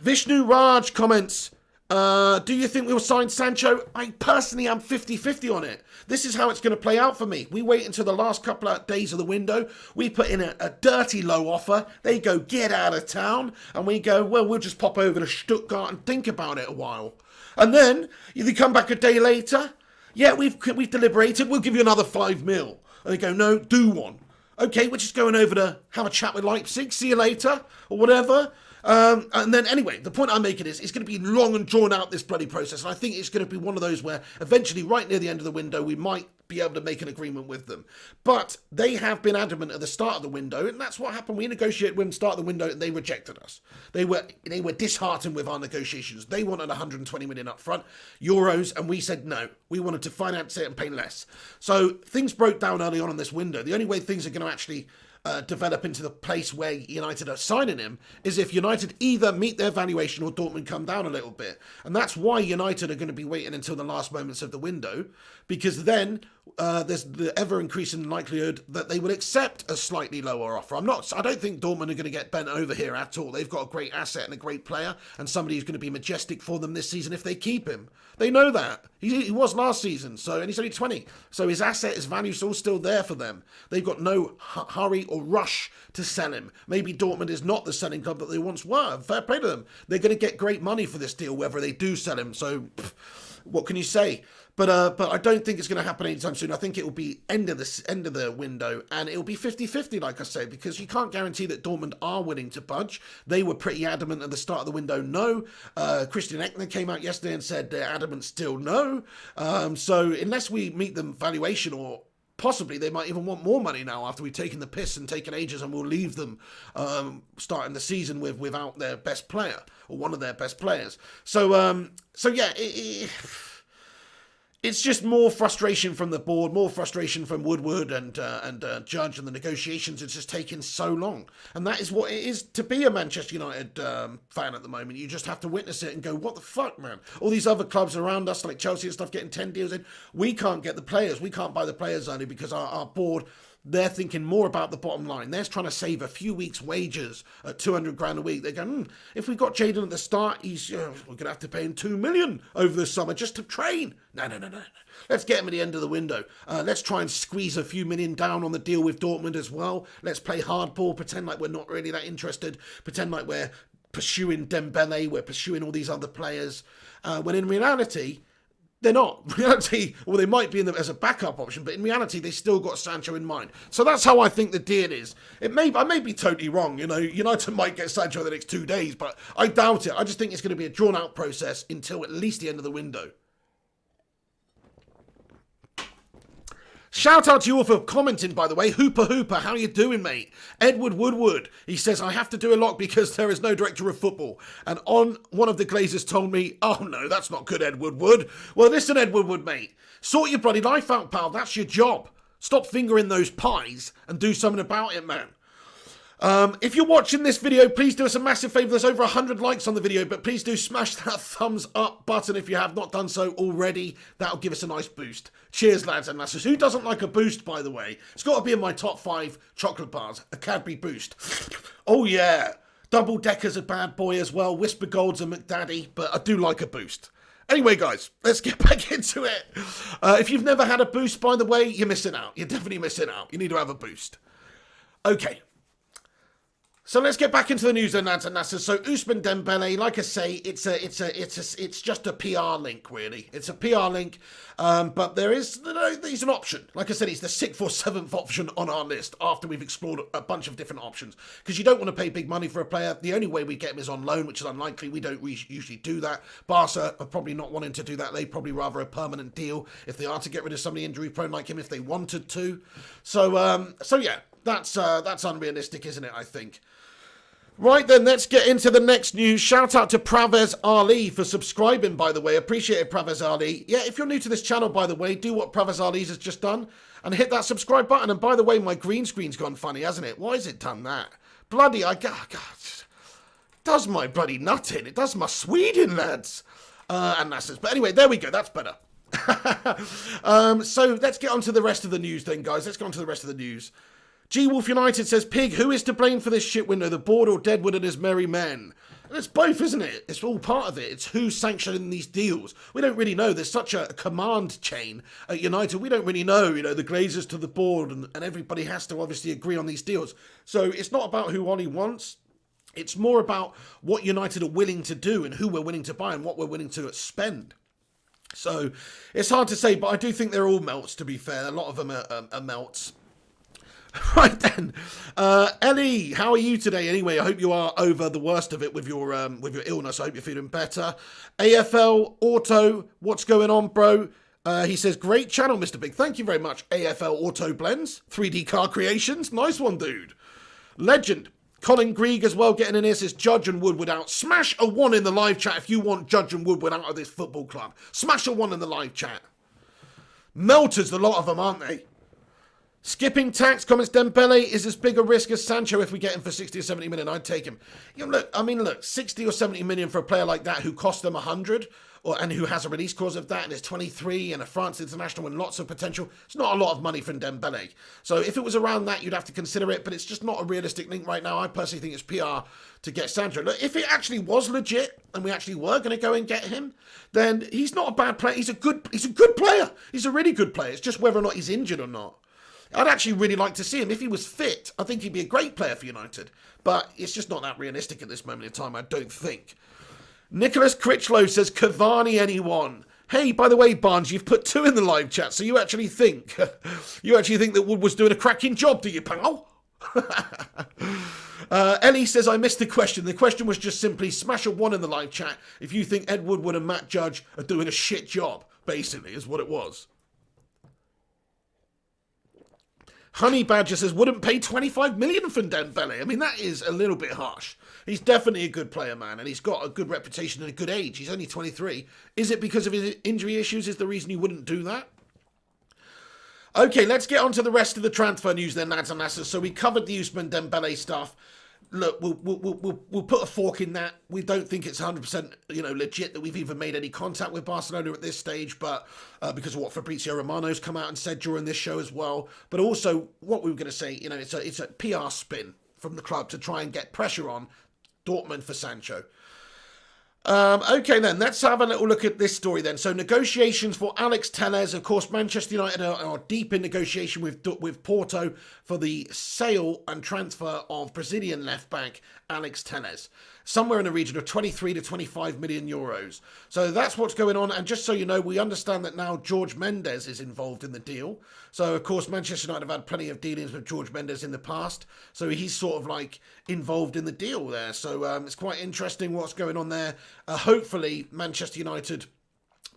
Vishnu Raj comments, do you think we'll sign Sancho? I personally am 50-50 on it. This is how it's going to play out for me. We wait until the last couple of days of the window. We put in a dirty low offer. They go, get out of town. And we go, well, we'll just pop over to Stuttgart and think about it a while. And then you come back a day later. Yeah, we've deliberated. We'll give you another 5 mil. And they go, no, do one. Okay, we're just going over to have a chat with Leipzig. See you later, or whatever. And then anyway, the point I'm making is it's going to be long and drawn out, this bloody process. And I think it's going to be one of those where eventually, right near the end of the window, we might be able to make an agreement with them. But they have been adamant at the start of the window, and that's what happened. We negotiated with them start of the window, and they rejected us. They were disheartened with our negotiations. They wanted 120 million up front, euros, and we said no. We wanted to finance it and pay less. So things broke down early on in this window. The only way things are going to actually develop into the place where United are signing him is if United either meet their valuation or Dortmund come down a little bit. And that's why United are going to be waiting until the last moments of the window, because then there's the ever-increasing likelihood that they will accept a slightly lower offer. I don't think Dortmund are going to get bent over here at all. They've got a great asset and a great player, and somebody who's going to be majestic for them this season if they keep him. They know that. He was last season, and he's only 20. So his asset, his value's all still there for them. They've got no hurry or rush to sell him. Maybe Dortmund is not the selling club that they once were. Fair play to them. They're going to get great money for this deal, whether they do sell him. So what can you say? But I don't think it's going to happen anytime soon. I think it will be end of the window, and it will be 50-50, like I say, because you can't guarantee that Dortmund are willing to budge. They were pretty adamant at the start of the window, no. Christian Eckner came out yesterday and said they're adamant still no. So unless we meet them valuation, or possibly they might even want more money now after we've taken the piss and taken ages, and we'll leave them starting the season without their best player or one of their best players. So yeah. It's just more frustration from the board, more frustration from Woodward and Judge, and the negotiations. It's just taking so long. And that is what it is to be a Manchester United fan at the moment. You just have to witness it and go, what the fuck, man? All these other clubs around us, like Chelsea and stuff, getting 10 deals in. We can't get the players. We can't buy the players only because our board, they're thinking more about the bottom line. They're trying to save a few weeks' wages at 200 grand a week. They're going, if we got Jadon at the start, we're going to have to pay him 2 million over the summer just to train. No. Let's get him at the end of the window. Let's try and squeeze a few million down on the deal with Dortmund as well. Let's play hardball, pretend like we're not really that interested, pretend like we're pursuing Dembele, we're pursuing all these other players, when in reality, they're not. Reality, well, they might be as a backup option, but in reality, they still got Sancho in mind. So that's how I think the deal is. I may be totally wrong. United might get Sancho in the next 2 days, but I doubt it. I just think it's going to be a drawn-out process until at least the end of the window. Shout out to you all for commenting, by the way. Hooper, how you doing, mate? Edward Woodward, he says, I have to do a lot because there is no director of football. And one of the glazers told me, oh no, that's not good, Edward Wood. Well, listen, Edward Wood, mate. Sort your bloody life out, pal. That's your job. Stop fingering those pies and do something about it, man. If you're watching this video, please do us a massive favour. There's over 100 likes on the video, but please do smash that thumbs up button if you have not done so already. That'll give us a nice boost. Cheers, lads and lasses. Who doesn't like a boost, by the way? It's got to be in my top 5 chocolate bars. A Cadbury Boost. Oh, yeah. Double Decker's a bad boy as well. Whisper Gold's a McDaddy, but I do like a boost. Anyway, guys, let's get back into it. If you've never had a boost, by the way, you're missing out. You're definitely missing out. You need to have a boost. Okay. So let's get back into the news then, lads and lasses. So Ousmane Dembele, like I say, it's just a PR link, really. It's a PR link, but there's an option. Like I said, it's the 6th or 7th option on our list after we've explored a bunch of different options. Because you don't want to pay big money for a player. The only way we get him is on loan, which is unlikely. We don't usually do that. Barca are probably not wanting to do that. They probably rather a permanent deal if they are to get rid of somebody injury prone like him if they wanted to. So yeah, that's unrealistic, isn't it? I think. Right then, let's get into the next news. Shout out to Pravez Ali for subscribing, by the way. Appreciate it, Pravez Ali. Yeah, if you're new to this channel, by the way, do what Pravez Ali's has just done and hit that subscribe button. And by the way, my green screen's gone funny, hasn't it? Why has it done that? Bloody, God, does my bloody nut in. It does my Sweden, lads. And lasses. But anyway, there we go. That's better. So let's get on to the rest of the news then, guys. Let's get on to the rest of the news. G Wolf United says, Pig, who is to blame for this shit window, the board or Deadwood and his merry men? And it's both, isn't it? It's all part of it. It's who's sanctioning these deals. We don't really know. There's such a command chain at United. We don't really know, the glazers to the board, and everybody has to obviously agree on these deals. So it's not about who Ollie wants. It's more about what United are willing to do and who we're willing to buy and what we're willing to spend. So it's hard to say, but I do think they're all melts, to be fair. A lot of them are melts. Right then, Ellie, how are you today? Anyway, I hope you are over the worst of it with your illness. I hope you're feeling better. AFL Auto, what's going on, bro? He says, great channel, Mr. Big. Thank you very much. AFL Auto Blends, 3D car creations. Nice one, dude. Legend. Colin Grieg as well getting in here, says Judge and Woodward out. Smash a 1 in the live chat if you want Judge and Woodward out of this football club. Smash a 1 in the live chat. Melters, a lot of them, aren't they? Skipping tax, comments, Dembele is as big a risk as Sancho if we get him for 60 or 70 million. I'd take him. You know, look, 60 or 70 million for a player like that who cost them 100 and who has a release clause of that and is 23 and a France international and lots of potential. It's not a lot of money from Dembele. So if it was around that, you'd have to consider it, but it's just not a realistic link right now. I personally think it's PR to get Sancho. Look, if it actually was legit and we actually were going to go and get him, then he's not a bad player. He's a good player. He's a really good player. It's just whether or not he's injured or not. I'd actually really like to see him. If he was fit, I think he'd be a great player for United. But it's just not that realistic at this moment in time, I don't think. Nicholas Critchlow says, Cavani anyone? Hey, by the way, Barnes, you've put 2 in the live chat, so you actually think that Wood was doing a cracking job, do you, pal? Ellie says, I missed the question. The question was just simply smash a 1 in the live chat if you think Ed Woodward and Matt Judge are doing a shit job, basically, is what it was. Honey Badger says, wouldn't pay 25 million for Dembele. I mean, that is a little bit harsh. He's definitely a good player, man, and he's got a good reputation and a good age. He's only 23. Is it because of his injury issues is the reason you wouldn't do that? Okay, let's get on to the rest of the transfer news then, lads and lasses. So we covered the Ousmane Dembele stuff. Look, we'll put a fork in that. We don't think it's 100%, legit that we've even made any contact with Barcelona at this stage, but because of what Fabrizio Romano's come out and said during this show as well. But also, what we were going to say, it's a PR spin from the club to try and get pressure on Dortmund for Sancho. Okay then, let's have a little look at this story then. So negotiations for Alex Telles. Of course, Manchester United are deep in negotiation with Porto for the sale and transfer of Brazilian left-back Alex Telles. Somewhere in the region of 23 to 25 million euros. So that's what's going on. And just so you know, we understand that now George Mendes is involved in the deal. So, of course, Manchester United have had plenty of dealings with George Mendes in the past. So he's sort of like involved in the deal there. So it's quite interesting what's going on there. Hopefully, Manchester United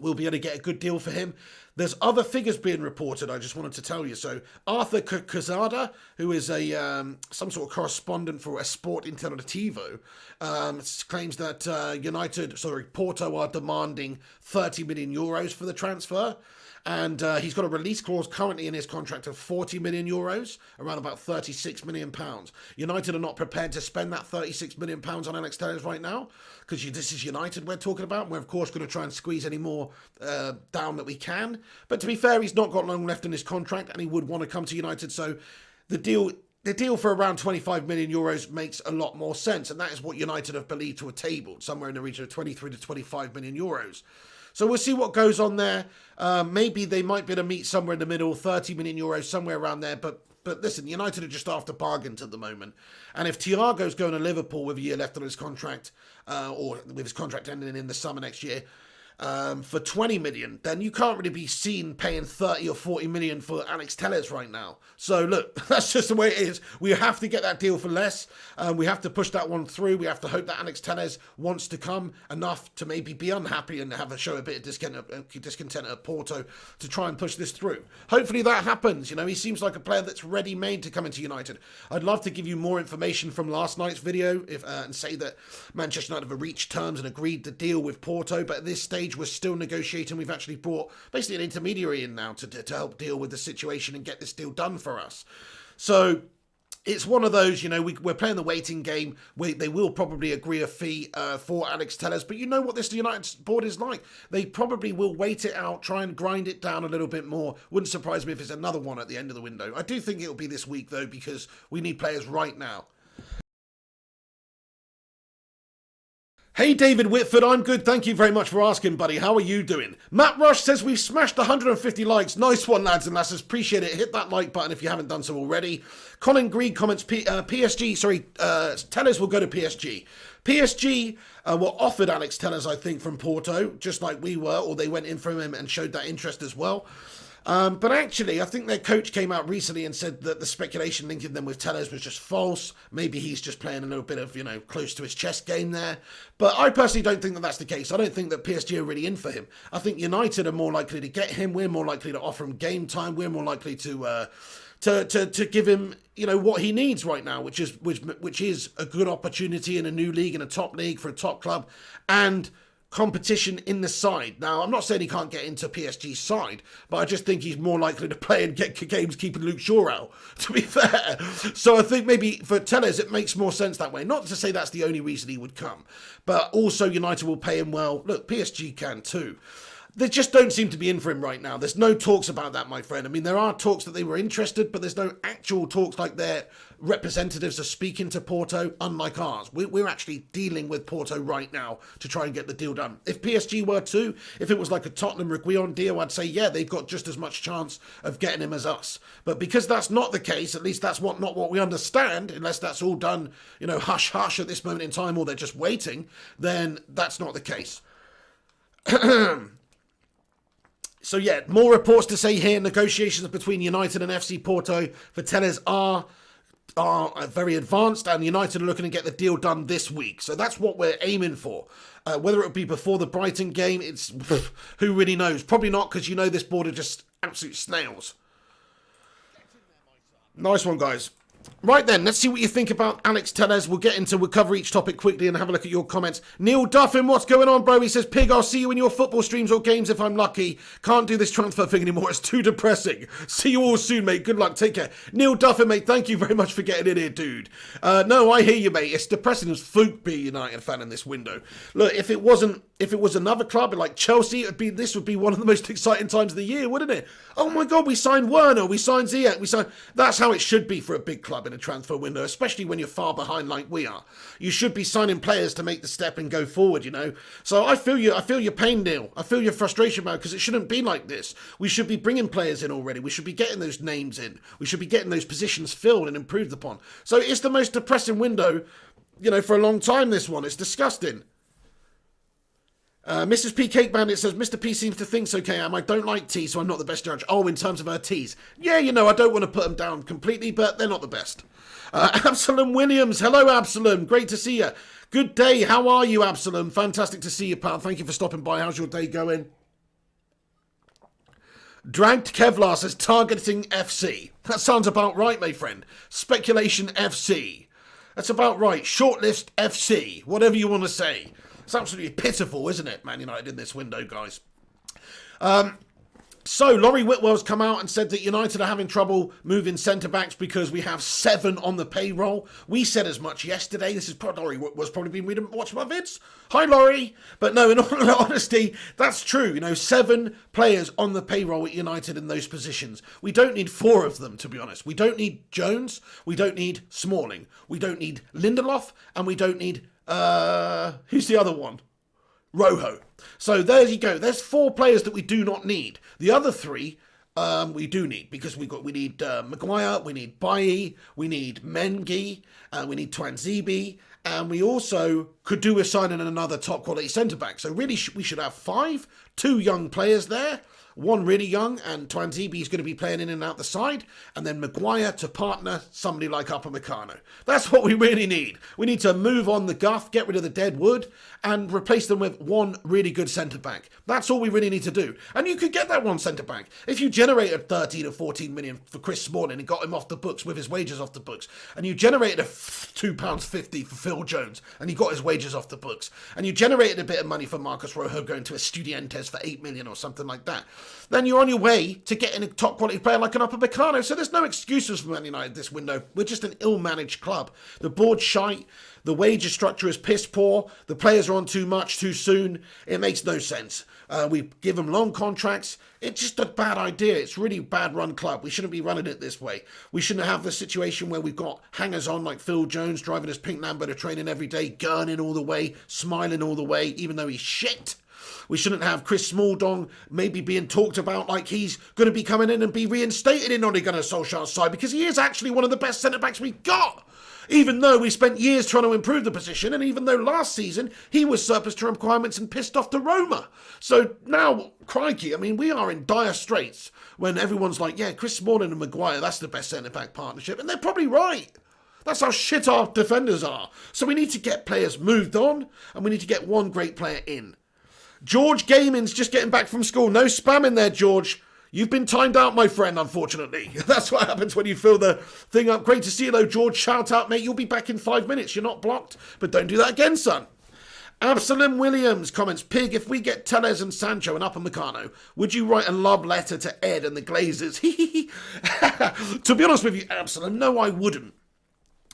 will be able to get a good deal for him. There's other figures being reported, I just wanted to tell you. So Arthur Cazada, who is a some sort of correspondent for Sport Interativo, claims that Porto are demanding 30 million euros for the transfer. And he's got a release clause currently in his contract of 40 million euros, around about 36 million pounds. United are not prepared to spend that 36 million pounds on Alex Telles right now, because this is United we're talking about. We're, of course, going to try and squeeze any more down that we can. But to be fair, he's not got long left in his contract, and he would want to come to United. So the deal for around 25 million euros makes a lot more sense, and that is what United have believed to have tabled, somewhere in the region of 23 to 25 million euros. So we'll see what goes on there. Maybe they might be able to meet somewhere in the middle, 30 million euros, somewhere around there. But listen, United are just after bargains at the moment. And if Thiago's going to Liverpool with a year left on his contract, or with his contract ending in the summer next year, for 20 million, then you can't really be seen paying 30 or 40 million for Alex Telles right now. So look, that's just the way it is. We have to get that deal for less. We have to push that one through. We have to hope that Alex Telles wants to come enough to maybe be unhappy and show a bit of discontent at Porto to try and push this through. Hopefully that happens. He seems like a player that's ready-made to come into United. I'd love to give you more information from last night's video and say that Manchester United have reached terms and agreed to deal with Porto, but at this stage we're still negotiating. We've actually brought basically an intermediary in now to help deal with the situation and get this deal done for us. So it's one of those, we're playing the waiting game. They will probably agree a fee for Alex Telles, but you know what this United board is like. They probably will wait it out, try and grind it down a little bit more. Wouldn't surprise me if it's another one at the end of the window. I do think it'll be this week, though, because we need players right now. Hey David Whitford, I'm good. Thank you very much for asking, buddy. How are you doing? Matt Rush says we've smashed 150 likes. Nice one, lads and lasses. Appreciate it. Hit that like button if you haven't done so already. Colin Greig comments, Tellers will go to PSG. PSG were offered Alex Tellers, I think, from Porto, just like we were, or they went in for him and showed that interest as well. But actually, I think their coach came out recently and said that the speculation linking them with Tellers was just false. Maybe he's just playing a little bit of, close to his chest game there. But I personally don't think that that's the case. I don't think that PSG are really in for him. I think United are more likely to get him. We're more likely to offer him game time. We're more likely to give him, what he needs right now, which is a good opportunity in a new league, in a top league for a top club, and competition in the side. Now, I'm not saying he can't get into PSG's side, but I just think he's more likely to play and get games keeping Luke Shaw out, to be fair. So I think maybe for Tellers, it makes more sense that way. Not to say that's the only reason he would come, but also United will pay him well. Look, PSG can too. They just don't seem to be in for him right now. There's no talks about that, my friend. I mean, there are talks that they were interested, but there's no actual talks like their representatives are speaking to Porto, unlike ours. We're actually dealing with Porto right now to try and get the deal done. If PSG were to, if it was like a Tottenham Reguilon deal, I'd say, yeah, they've got just as much chance of getting him as us. But because that's not the case, at least that's not what we understand, unless that's all done, hush-hush at this moment in time, or they're just waiting, then that's not the case. So yeah, more reports to say here. Negotiations between United and FC Porto for Tellers are very advanced, and United are looking to get the deal done this week. So that's what we're aiming for. Whether it be before the Brighton game, it's who really knows. Probably not, because this board are just absolute snails. Nice one, guys. Right then, let's see what you think about Alex Tellers. We'll cover each topic quickly and have a look at your comments. Neil Duffin, what's going on, bro? He says, Pig, I'll see you in your football streams or games if I'm lucky. Can't do this transfer thing anymore. It's too depressing. See you all soon, mate. Good luck. Take care. Neil Duffin, mate, thank you very much for getting in here, dude. No, I hear you, mate. It's depressing as fuck be a United fan in this window. Look, if it was another club like Chelsea, this would be one of the most exciting times of the year, wouldn't it? Oh my God, we signed Werner, we signed Ziyech, That's how it should be for a big club in a transfer window, especially when you're far behind like we are. You should be signing players to make the step and go forward, So I feel your pain, Neil. I feel your frustration, man, because it shouldn't be like this. We should be bringing players in already. We should be getting those names in. We should be getting those positions filled and improved upon. So it's the most depressing window, for a long time, this one. It's disgusting. Mrs. P. Cake Bandit says, Mr. P seems to think so, KM. I don't like tea, so I'm not the best judge. Oh, in terms of her teas. Yeah, I don't want to put them down completely, but they're not the best. Absalom Williams. Hello, Absalom. Great to see you. Good day. How are you, Absalom? Fantastic to see you, pal. Thank you for stopping by. How's your day going? Dragged Kevlar says, targeting FC. That sounds about right, my friend. Speculation FC. That's about right. Shortlist FC. Whatever you want to say. It's absolutely pitiful, isn't it, Man United in this window, guys? So, Laurie Whitwell's come out and said that United are having trouble moving centre-backs because we have 7 on the payroll. We said as much yesterday. This is probably Laurie Whitwell's probably been reading, watching my vids. Hi, Laurie. But no, in all honesty, that's true. 7 players on the payroll at United in those positions. We don't need 4 of them, to be honest. We don't need Jones. We don't need Smalling. We don't need Lindelof. And we don't need... who's the other one? Rojo. So there you go. There's 4 players that we do not need. The other 3 we do need, because we need Maguire, we need Bailly, we need Mengi, we need Twanzebe, and we also could do with signing another top quality centre back. So really we should have 5, 2 young players there. 1 really young, and Twanzebe is going to be playing in and out the side, and then Maguire to partner somebody like Upamecano. That's what we really need. We need to move on the guff, get rid of the dead wood, and replace them with 1 really good centre-back. That's all we really need to do. And you could get that 1 centre-back. If you generated 13 or 14 million for Chris Smalling and got him off the books with his wages off the books, and you generated £2.50 for Phil Jones, and he got his wages off the books, and you generated a bit of money for Marcus Rojo going to Estudiantes for 8 million or something like that, then you're on your way to getting a top quality player like an Upamecano. So there's no excuses for Man United this window. We're just an ill-managed club. The board's shite. The wages structure is piss poor. The players are on too much too soon. It makes no sense. We give them long contracts. It's just a bad idea. It's really bad run club. We shouldn't be running it this way. We shouldn't have the situation where we've got hangers on like Phil Jones driving his pink Lambo to training every day, gurning all the way, smiling all the way, even though he's shit. We shouldn't have Chris Smalldong maybe being talked about like he's going to be coming in and be reinstated in Ole Gunnar Solskjaer's side, because he is actually one of the best centre-backs we got. Even though we spent years trying to improve the position, and even though last season he was surplus to requirements and pissed off to Roma. So now, crikey, I mean, we are in dire straits when everyone's like, yeah, Chris Smalling and Maguire, that's the best centre-back partnership. And they're probably right. That's how shit our defenders are. So we need to get players moved on, and we need to get one great player in. George Gaming's just getting back from school. No spam in there, George. You've been timed out, my friend, unfortunately. That's what happens when you fill the thing up. Great to see you, though, George. Shout out, mate. You'll be back in 5 minutes. You're not blocked, but don't do that again, son. Absalom Williams comments, Pig, if we get Tellez and Sancho and Upamecano, would you write a love letter to Ed and the Glazers? To be honest with you, Absalom, no, I wouldn't.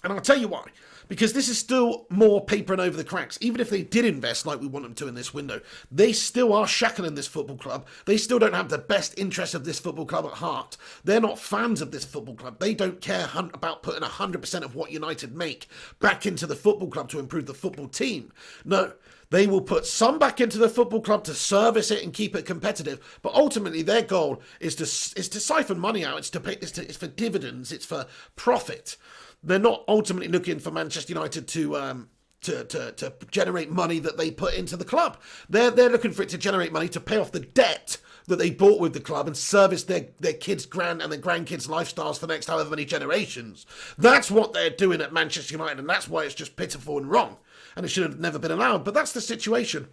And I'll tell you why. Because this is still more papering over the cracks. Even if they did invest like we want them to in this window, they still are shackling this football club. They still don't have the best interest of this football club at heart. They're not fans of this football club. They don't care about putting 100% of what United make back into the football club to improve the football team. No, they will put some back into the football club to service it and keep it competitive. But ultimately, their goal is to siphon money out. It's for dividends. It's for profit. They're not ultimately looking for Manchester United to generate money that they put into the club. They're looking for it to generate money to pay off the debt that they bought with the club and service their kids' and their grandkids' lifestyles for the next however many generations. That's what they're doing at Manchester United, and that's why it's just pitiful and wrong. And it should have never been allowed. But that's the situation.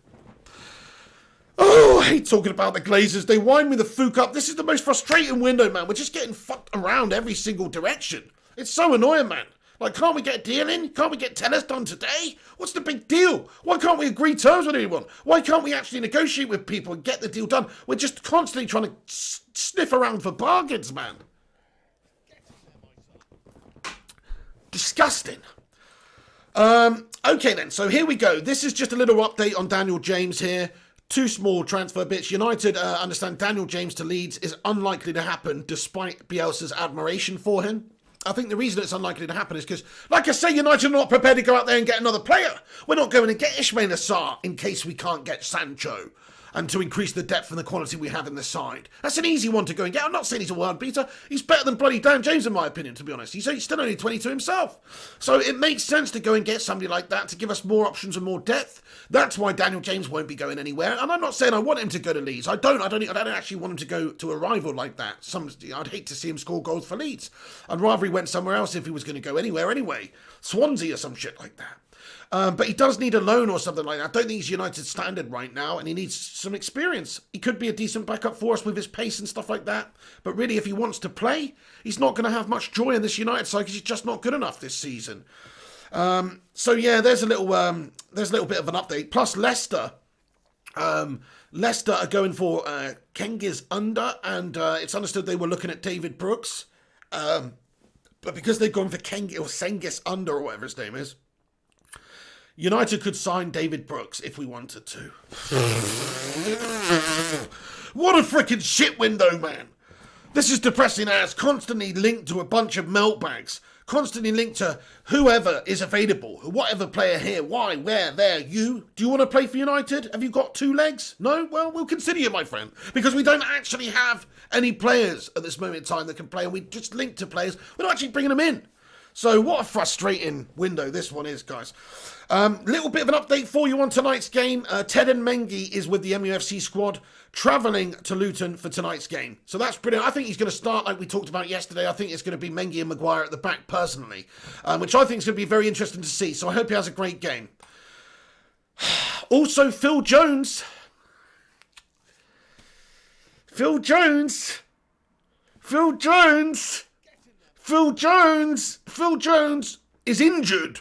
Oh, I hate talking about the Glazers. They wind me the fook up. This is the most frustrating window, man. We're just getting fucked around every single direction. It's so annoying, man. Like, can't we get a deal in? Can't we get Tellez done today? What's the big deal? Why can't we agree terms with anyone? Why can't we actually negotiate with people and get the deal done? We're just constantly trying to sniff around for bargains, man. Disgusting. Okay then, so here we go. This is just a little update on Daniel James here. Two small transfer bits. United understand Daniel James to Leeds is unlikely to happen despite Bielsa's admiration for him. I think the reason it's unlikely to happen is because, like I say, United are not prepared to go out there and get another player. We're not going to get Ismail Assar in case we can't get Sancho, and to increase the depth and the quality we have in the side. That's an easy one to go and get. I'm not saying he's a world beater. He's better than bloody Dan James, in my opinion, to be honest. He's still only 22 himself. So it makes sense to go and get somebody like that to give us more options and more depth. That's why Daniel James won't be going anywhere. And I'm not saying I want him to go to Leeds. I don't actually want him to go to a rival like that. I'd hate to see him score goals for Leeds. I'd rather he went somewhere else if he was going to go anywhere anyway. Swansea or some shit like that. But he does need a loan or something like that. I don't think he's United standard right now, and he needs some experience. He could be a decent backup for us with his pace and stuff like that. But really, if he wants to play, he's not going to have much joy in this United side because he's just not good enough this season. So yeah, there's a little bit of an update. Plus Leicester. Leicester are going for Cengiz Under, and it's understood they were looking at David Brooks. But because they've gone for Cengiz Under, or whatever his name is, United could sign David Brooks if we wanted to. What a freaking shit window, man. This is depressing as constantly linked to a bunch of meltbags. Constantly linked to whoever is available. Whatever player here. Why? Where? There? You? Do you want to play for United? Have you got two legs? No? Well, we'll consider you, my friend. Because we don't actually have any players at this moment in time that can play. And we just link to players. We're not actually bringing them in. So what a frustrating window this one is, guys. Little bit of an update for you on tonight's game. Ted and Mengi is with the MUFC squad, travelling to Luton for tonight's game. So that's brilliant. I think he's going to start like we talked about yesterday. I think it's going to be Mengi and Maguire at the back personally, which I think is going to be very interesting to see. So I hope he has a great game. Also, Phil Jones. Phil Jones is injured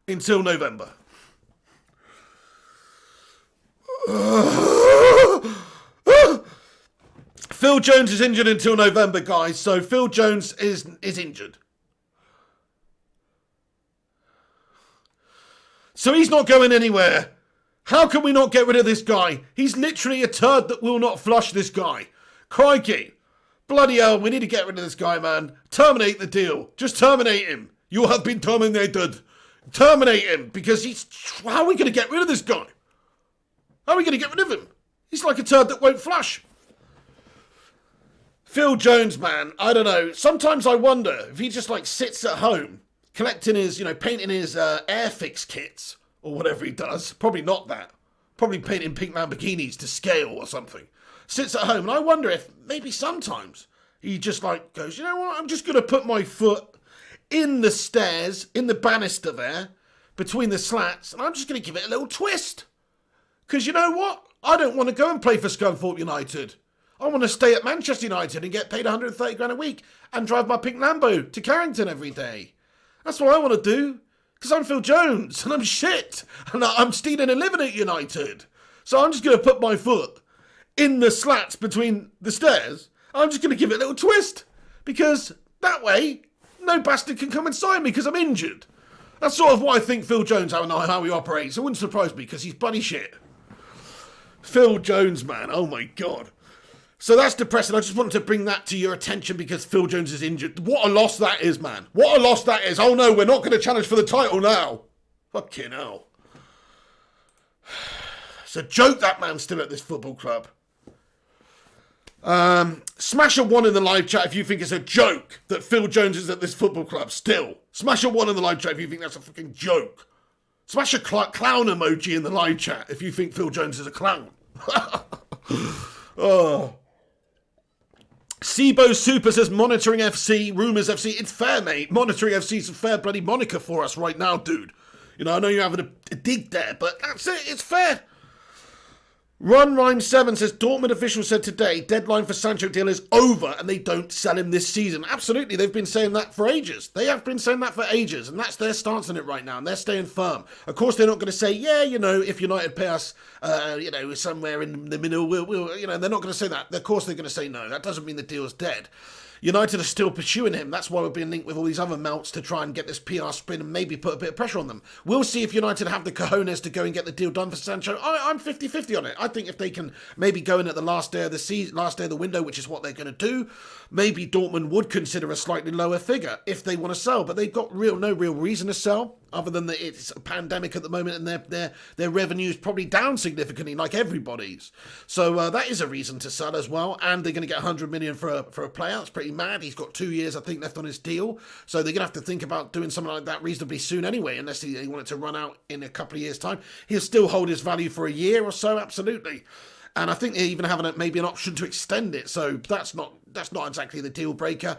until November. Phil Jones is injured until November, guys. So Phil Jones is injured. So he's not going anywhere. How can we not get rid of this guy? He's literally a turd that will not flush, this guy. Crikey. Bloody hell, we need to get rid of this guy, man. Terminate the deal. Just terminate him. You have been terminated. Terminate him, because how are we going to get rid of this guy? How are we going to get rid of him? He's like a turd that won't flush. Phil Jones, man, I don't know. Sometimes I wonder if he just like sits at home, collecting his, painting his Airfix kits, or whatever he does. Probably not that. Probably painting pink Lamborghinis to scale or something. Sits at home, and I wonder if maybe sometimes he just like goes, you know what, I'm just going to put my foot in the stairs, in the banister there, between the slats, and I'm just going to give it a little twist. Because you know what? I don't want to go and play for Scunthorpe United. I want to stay at Manchester United and get paid 130 grand a week and drive my pink Lambo to Carrington every day. That's what I want to do. Because I'm Phil Jones and I'm shit. And I'm stealing a living at United. So I'm just going to put my foot in the slats between the stairs. I'm just going to give it a little twist. Because that way, no bastard can come and sign me because I'm injured. That's sort of what I think Phil Jones, how he operates. It wouldn't surprise me because he's bloody shit. Phil Jones, man. Oh my God. So that's depressing. I just wanted to bring that to your attention because Phil Jones is injured. What a loss that is, man. What a loss that is. Oh no, we're not going to challenge for the title now. Fucking hell. It's a joke that man's still at this football club. Smash a 1 in the live chat if you think it's a joke that Phil Jones is at this football club still. Smash a 1 in the live chat if you think that's a fucking joke. Smash a clown emoji in the live chat if you think Phil Jones is a clown. Oh. Sibo Super says Monitoring FC, Rumours FC. It's fair, mate. Monitoring FC's a fair bloody moniker for us right now, dude. I know you're having a dig there, but that's it. It's fair. Run Rhyme 7 says Dortmund officials said today deadline for Sancho deal is over and they don't sell him this season. Absolutely, they've been saying that for ages. They have been saying that for ages, and that's their stance on it right now, and they're staying firm. Of course, they're not going to say, yeah, if United pay us, somewhere in the middle, we'll they're not going to say that. Of course, they're going to say no. That doesn't mean the deal's dead. United are still pursuing him. That's why we're being linked with all these other melts to try and get this PR spin and maybe put a bit of pressure on them. We'll see if United have the cojones to go and get the deal done for Sancho. I'm 50-50 on it. I think if they can maybe go in at the last day of the season, last day of the window, which is what they're going to do, maybe Dortmund would consider a slightly lower figure if they want to sell. But they've got no real reason to sell, other than that it's a pandemic at the moment and their revenue's probably down significantly, like everybody's. So that is a reason to sell as well. And they're going to get 100 million for a player. It's pretty mad. He's got 2 years, I think, left on his deal. So they're going to have to think about doing something like that reasonably soon anyway, unless they want it to run out in a couple of years' time. He'll still hold his value for a year or so, absolutely. And I think they even have maybe an option to extend it. So that's not exactly the deal breaker.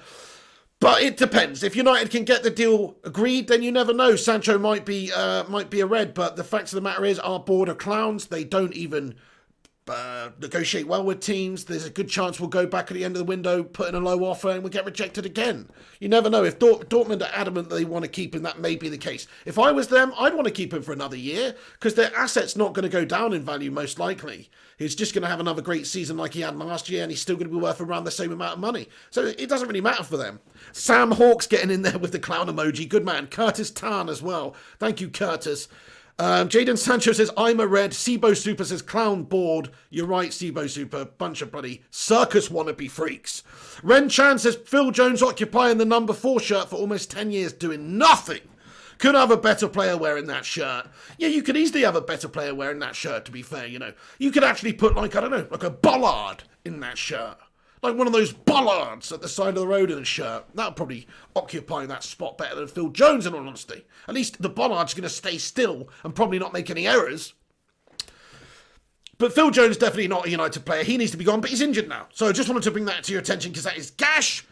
But it depends. If United can get the deal agreed, then you never know. Sancho might be a red. But the fact of the matter is, our board are clowns. They don't even negotiate well with teams. There's a good chance we'll go back at the end of the window, put in a low offer, and we'll get rejected again. You never know. If Dortmund are adamant they want to keep him, that may be the case. If I was them, I'd want to keep him for another year because their asset's not going to go down in value, most likely. He's just going to have another great season like he had last year, and he's still going to be worth around the same amount of money. So it doesn't really matter for them. Sam Hawkes getting in there with the clown emoji. Good man. Curtis Tan as well. Thank you, Curtis. Jadon Sancho says, I'm a red. Sibo Super says, clown bored. You're right, Sibo Super. Bunch of bloody circus wannabe freaks. Ren Chan says, Phil Jones occupying the number 4 shirt for almost 10 years doing nothing. Could have a better player wearing that shirt. Yeah, you could easily have a better player wearing that shirt, to be fair, You could actually put, like a bollard in that shirt. Like one of those bollards at the side of the road in a shirt. That would probably occupy that spot better than Phil Jones, in all honesty. At least the bollard's going to stay still and probably not make any errors. But Phil Jones definitely not a United player. He needs to be gone, but he's injured now. So I just wanted to bring that to your attention because that is gash.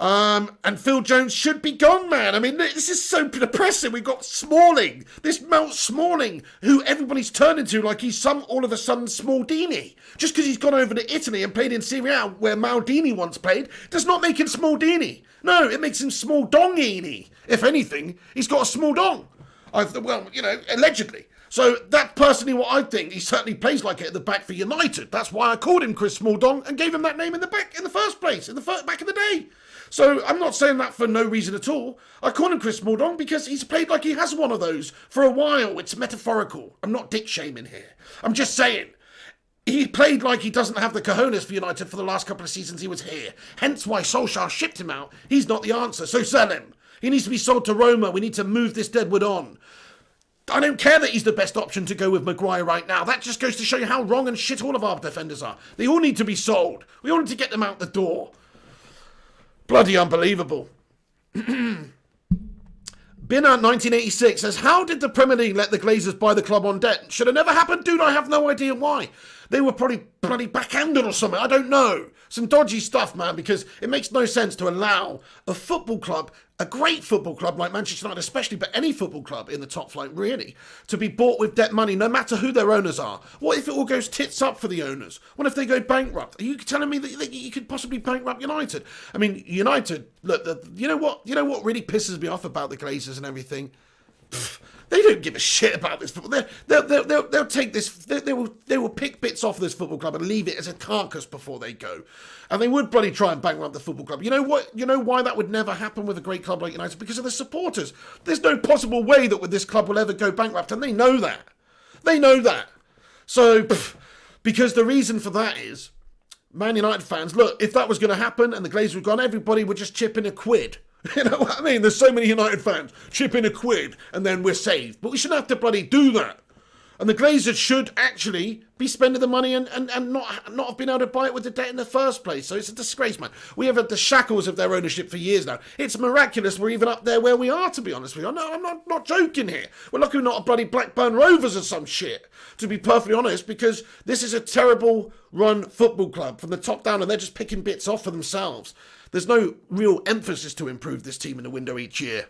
And Phil Jones should be gone, man. I mean, this is so depressing. We've got Smalling, this Mount Smalling, who everybody's turned into like he's all of a sudden Smaldini. Just because he's gone over to Italy and played in Serie A, where Maldini once played, does not make him Smaldini. No, it makes him Small Dongini. If anything, he's got a small dong. Allegedly. So that's personally what I think. He certainly plays like it at the back for United. That's why I called him Chris Smalldon and gave him that name in the back in the first place, back in the day. So I'm not saying that for no reason at all. I call him Chris Smalldon because he's played like he has one of those for a while. It's metaphorical. I'm not dick shaming here. I'm just saying. He played like he doesn't have the cojones for United for the last couple of seasons he was here. Hence why Solskjaer shipped him out. He's not the answer, so sell him. He needs to be sold to Roma. We need to move this deadwood on. I don't care that he's the best option to go with Maguire right now. That just goes to show you how wrong and shit all of our defenders are. They all need to be sold. We all need to get them out the door. Bloody unbelievable. Binner 1986 says, how did the Premier League let the Glazers buy the club on debt? Should have never happened, dude. I have no idea why. They were probably bloody backhanded or something. I don't know. Some dodgy stuff, man, because it makes no sense to allow a football club, a great football club like Manchester United especially, but any football club in the top flight really, to be bought with debt money no matter who their owners are. What if it all goes tits up for the owners? What if they go bankrupt? Are you telling me that you could possibly bankrupt United? I mean, United, look, you know what really pisses me off about the Glazers and everything? They don't give a shit about this football. They'll take this. They will pick bits off this football club and leave it as a carcass before they go. And they would bloody try and bankrupt the football club. You know what? You know why that would never happen with a great club like United? Because of the supporters. There's no possible way that this club will ever go bankrupt, and they know that. They know that. So, because the reason for that is, Man United fans, look, if that was going to happen and the Glazers were gone, everybody would just chip in a quid. You know what I mean? There's so many United fans. Chip in a quid and then we're saved. But we shouldn't have to bloody do that. And the Glazers should actually be spending the money and not have been able to buy it with the debt in the first place. So it's a disgrace, man. We have had the shackles of their ownership for years now. It's miraculous we're even up there where we are, to be honest with you. No, I'm not joking here. We're lucky we're not a bloody Blackburn Rovers or some shit, to be perfectly honest, because this is a terrible run football club from the top down and they're just picking bits off for themselves. There's no real emphasis to improve this team in the window each year.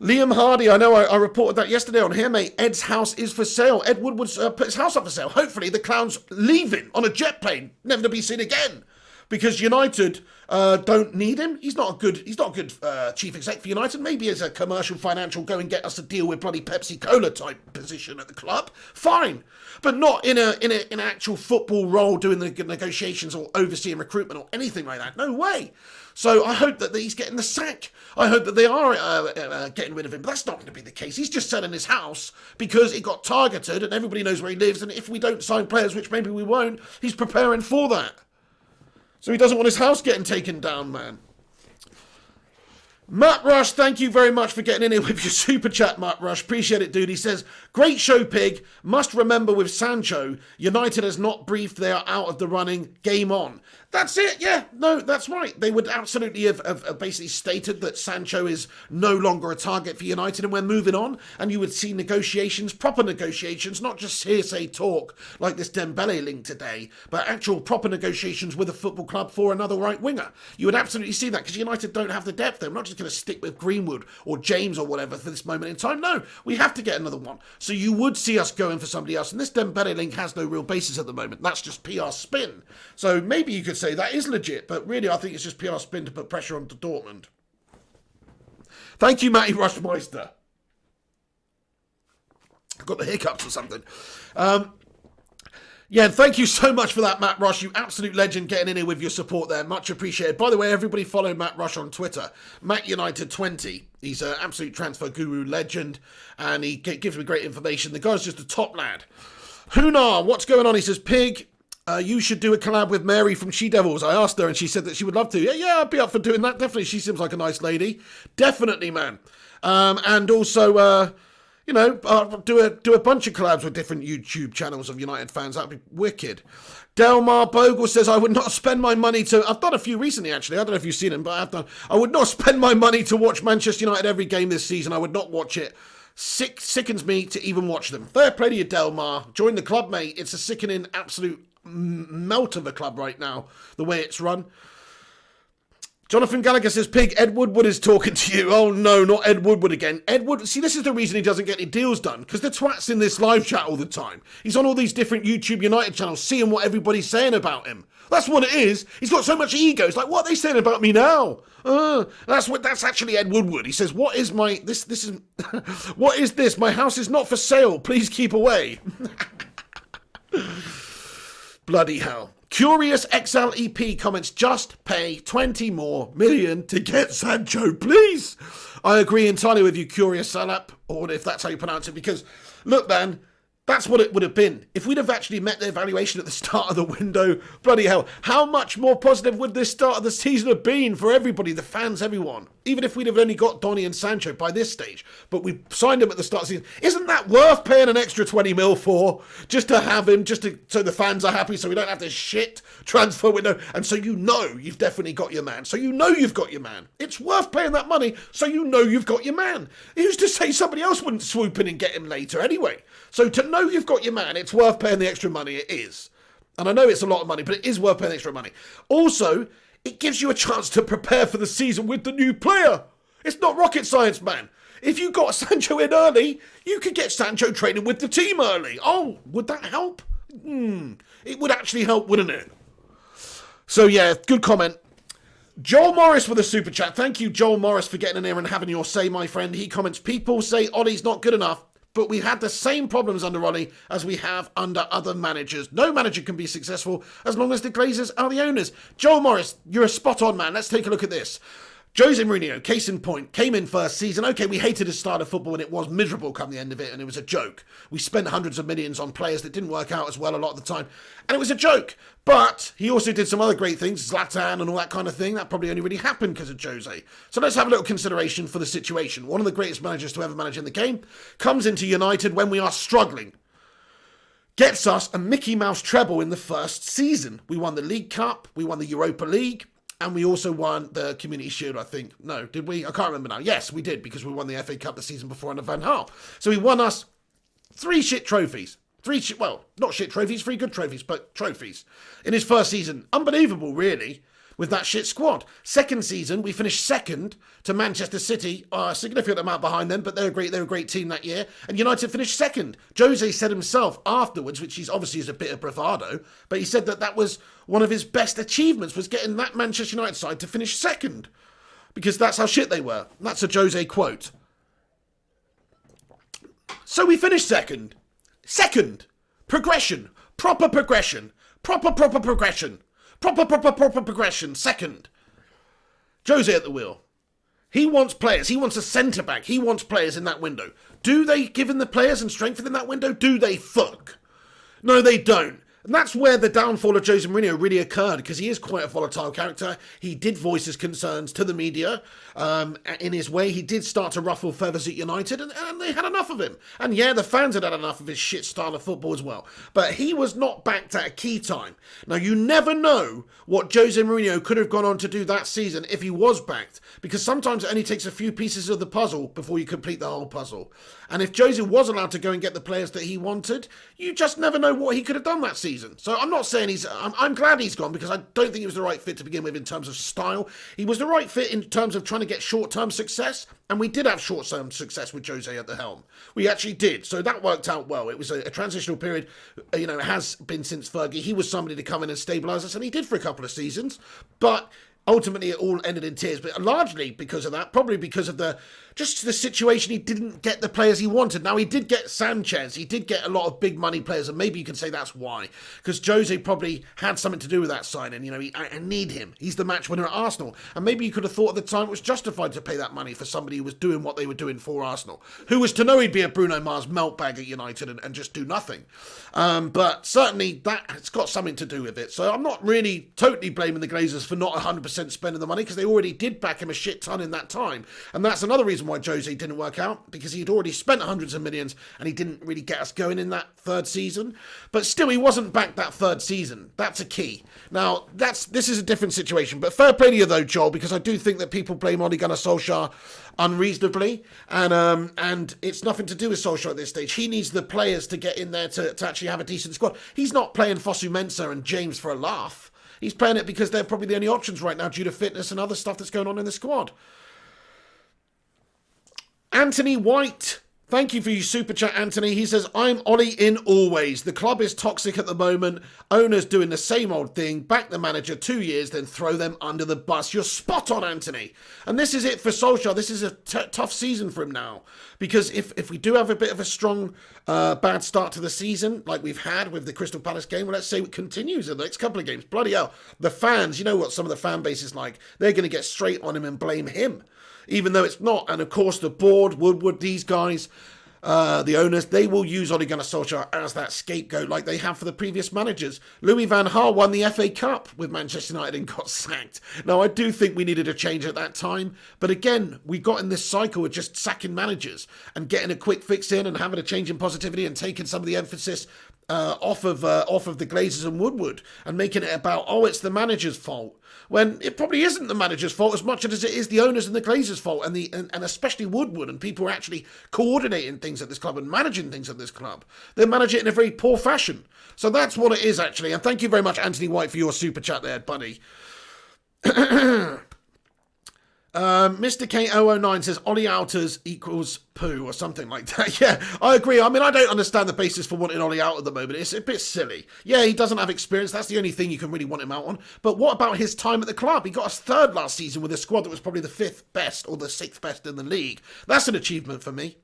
Liam Hardy, I know I reported that yesterday on here, mate. Ed's house is for sale. Ed Woodward's put his house up for sale. Hopefully the clown's leaving on a jet plane, never to be seen again. Because United don't need him. He's not a good chief exec for United. Maybe as a commercial, financial, go and get us a deal with bloody Pepsi Cola type position at the club. Fine, but not in an actual football role, doing the negotiations or overseeing recruitment or anything like that. No way. So I hope that he's getting the sack. I hope that they are getting rid of him. But that's not going to be the case. He's just selling his house because it got targeted and everybody knows where he lives. And if we don't sign players, which maybe we won't, he's preparing for that. So he doesn't want his house getting taken down, man. Matt Rush, thank you very much for getting in here with your super chat, Matt Rush. Appreciate it, dude. He says, great show, Pig. Must remember with Sancho, United has not briefed they are out of the running. Game on. That's it, yeah. No, that's right. They would absolutely have basically stated that Sancho is no longer a target for United and we're moving on. And you would see negotiations, proper negotiations, not just hearsay talk like this Dembele link today, but actual proper negotiations with a football club for another right winger. You would absolutely see that because United don't have the depth there. We're not just going to stick with Greenwood or James or whatever for this moment in time. No, we have to get another one. So you would see us going for somebody else. And this Dembele link has no real basis at the moment. That's just PR spin. So maybe you could say that is legit, but really I think it's just PR spin to put pressure on to Dortmund. Thank you, Matty Rushmeister. I've got the hiccups or something. Yeah, thank you so much for that, Matt Rush. You absolute legend getting in here with your support there. Much appreciated. By the way, everybody follow Matt Rush on Twitter. MattUnited20. He's an absolute transfer guru legend, and he gives me great information. The guy's just a top lad. Hunar, what's going on? He says, Pig, you should do a collab with Mary from She Devils. I asked her and she said that she would love to. Yeah, I'd be up for doing that. Definitely. She seems like a nice lady. Definitely, man. And also, do a bunch of collabs with different YouTube channels of United fans. That'd be wicked. Delmar Bogle says, I would not spend my money to... I've done a few recently, actually. I don't know if you've seen them, but I have done. I would not spend my money to watch Manchester United every game this season. I would not watch it. Sickens me to even watch them. Fair play to you, Delmar. Join the club, mate. It's a sickening absolute melt of a club right now, the way it's run. Jonathan Gallagher says, Pig, Ed Woodward is talking to you. Oh no, not Ed Woodward again. Ed Wood, see, this is the reason he doesn't get any deals done, because the twat's in this live chat all the time. He's on all these different YouTube United channels, seeing what everybody's saying about him. That's what it is. He's got so much ego. It's like, what are they saying about me now? That's actually Ed Woodward. He says, what is my, this is, what is this? My house is not for sale. Please keep away. Bloody hell. Curious XLEP comments, just pay 20 more million to get Sancho, please. I agree entirely with you, Curious Salap, or if that's how you pronounce it, because, look, man, that's what it would have been. If we'd have actually met the evaluation at the start of the window, bloody hell, how much more positive would this start of the season have been for everybody, the fans, everyone? Even if we'd have only got Donny and Sancho by this stage, but we signed him at the start of the season. Isn't that worth paying an extra 20 mil for? Just to have him, so the fans are happy, so we don't have this shit transfer window, and so you know you've definitely got your man. So you know you've got your man. It's worth paying that money, so you know you've got your man. Who's to say somebody else wouldn't swoop in and get him later anyway? So to know you've got your man, it's worth paying the extra money. It is. And I know it's a lot of money, but it is worth paying extra money. Also, it gives you a chance to prepare for the season with the new player. It's not rocket science, man. If you got Sancho in early, you could get Sancho training with the team early. Oh, would that help? It would actually help, wouldn't it? So yeah, good comment. Joel Morris with a super chat. Thank you, Joel Morris, for getting in here and having your say, my friend. He comments, people say Ollie's not good enough, but we had the same problems under Ollie as we have under other managers. No manager can be successful as long as the Glazers are the owners. Joel Morris, you're a spot on, man. Let's take a look at this. Jose Mourinho, case in point, came in first season. Okay, we hated his style of football and it was miserable come the end of it and it was a joke. We spent hundreds of millions on players that didn't work out as well a lot of the time and it was a joke. But he also did some other great things, Zlatan and all that kind of thing. That probably only really happened because of Jose. So let's have a little consideration for the situation. One of the greatest managers to ever manage in the game comes into United when we are struggling. Gets us a Mickey Mouse treble in the first season. We won the League Cup, we won the Europa League, and we also won the Community Shield, I think. No, did we? I can't remember now. Yes, we did, because we won the FA Cup the season before under Van Gaal. So he won us 3 shit trophies. Well, not shit trophies, 3 good trophies, but trophies. In his first season. Unbelievable, really, with that shit squad. Second season, we finished second to Manchester City. A significant amount behind them, but they're a great team that year. And United finished second. Jose said himself afterwards, which he's obviously is a bit of bravado, but he said that was one of his best achievements, was getting that Manchester United side to finish second. Because that's how shit they were. That's a Jose quote. So we finished second. Second. Progression. Proper progression. Proper progression. Proper progression. Second. Jose at the wheel. He wants players. He wants a centre-back. He wants players in that window. Do they give him the players and strengthen in that window? Do they fuck? No, they don't. And that's where the downfall of Jose Mourinho really occurred, because he is quite a volatile character. He did voice his concerns to the media. In his way, he did start to ruffle feathers at United, and they had enough of him. And yeah, the fans had enough of his shit style of football as well. But he was not backed at a key time. Now, you never know what Jose Mourinho could have gone on to do that season if he was backed, because sometimes it only takes a few pieces of the puzzle before you complete the whole puzzle. And if Jose was allowed to go and get the players that he wanted, you just never know what he could have done that season. So I'm not saying I'm glad he's gone, because I don't think he was the right fit to begin with in terms of style. He was the right fit in terms of trying to get short-term success, and we did have short-term success with Jose at the helm. We actually did, so that worked out well. It was a transitional period, it has been since Fergie. He was somebody to come in and stabilise us, and he did for a couple of seasons, but ultimately it all ended in tears, but largely because of that, probably because of the situation. He didn't get the players he wanted. Now, he did get Sanchez, he did get a lot of big money players, and maybe you can say that's why, because Jose probably had something to do with that signing. I need him, he's the match winner at Arsenal, and maybe you could have thought at the time it was justified to pay that money for somebody who was doing what they were doing for Arsenal, who was to know he'd be a Bruno Mars meltbag at United and just do nothing. But certainly that's got something to do with it. So I'm not really totally blaming the Glazers for not 100% spending the money, because they already did back him a shit ton in that time, and that's another reason why Jose didn't work out, because he'd already spent hundreds of millions and he didn't really get us going in that third season. But still, he wasn't back that third season. That's a key. Now, this is a different situation, but fair play to you though, Joel, because I do think that people blame Ole Gunnar Solskjaer unreasonably, and it's nothing to do with Solskjaer at this stage. He needs the players to get in there to actually have a decent squad. He's not playing Fosu Mensah and James for a laugh. He's playing it because they're probably the only options right now due to fitness and other stuff that's going on in the squad. Anthony White. Thank you for your super chat, Anthony. He says, I'm Ollie in always. The club is toxic at the moment. Owners doing the same old thing. Back the manager 2 years, then throw them under the bus. You're spot on, Anthony. And this is it for Solskjaer. This is a tough season for him now. Because if we do have a bit of a strong, bad start to the season, like we've had with the Crystal Palace game, well, let's say it continues in the next couple of games. Bloody hell. The fans, you know what some of the fan base is like. They're going to get straight on him and blame him. Even though it's not. And of course, the board, Woodward, these guys, the owners, they will use Ole Gunnar Solskjaer as that scapegoat like they have for the previous managers. Louis van Gaal won the FA Cup with Manchester United and got sacked. Now, I do think we needed a change at that time. But again, we got in this cycle of just sacking managers and getting a quick fix in and having a change in positivity and taking some of the emphasis off of the Glazers and Woodward and making it about, oh, it's the manager's fault. When it probably isn't the manager's fault as much as it is the owners and the Glazers' fault, and especially Woodward and people who are actually coordinating things at this club and managing things at this club. They manage it in a very poor fashion. So that's what it is, actually. And thank you very much, Anthony White, for your super chat there, buddy. Mr. K009 says Ollie Outers equals poo or something like that. Yeah, I agree. I mean, I don't understand the basis for wanting Ollie out at the moment. It's a bit silly. Yeah, he doesn't have experience. That's the only thing you can really want him out on. But what about his time at the club? He got us third last season with a squad that was probably the 5th best or the 6th best in the league. That's an achievement for me.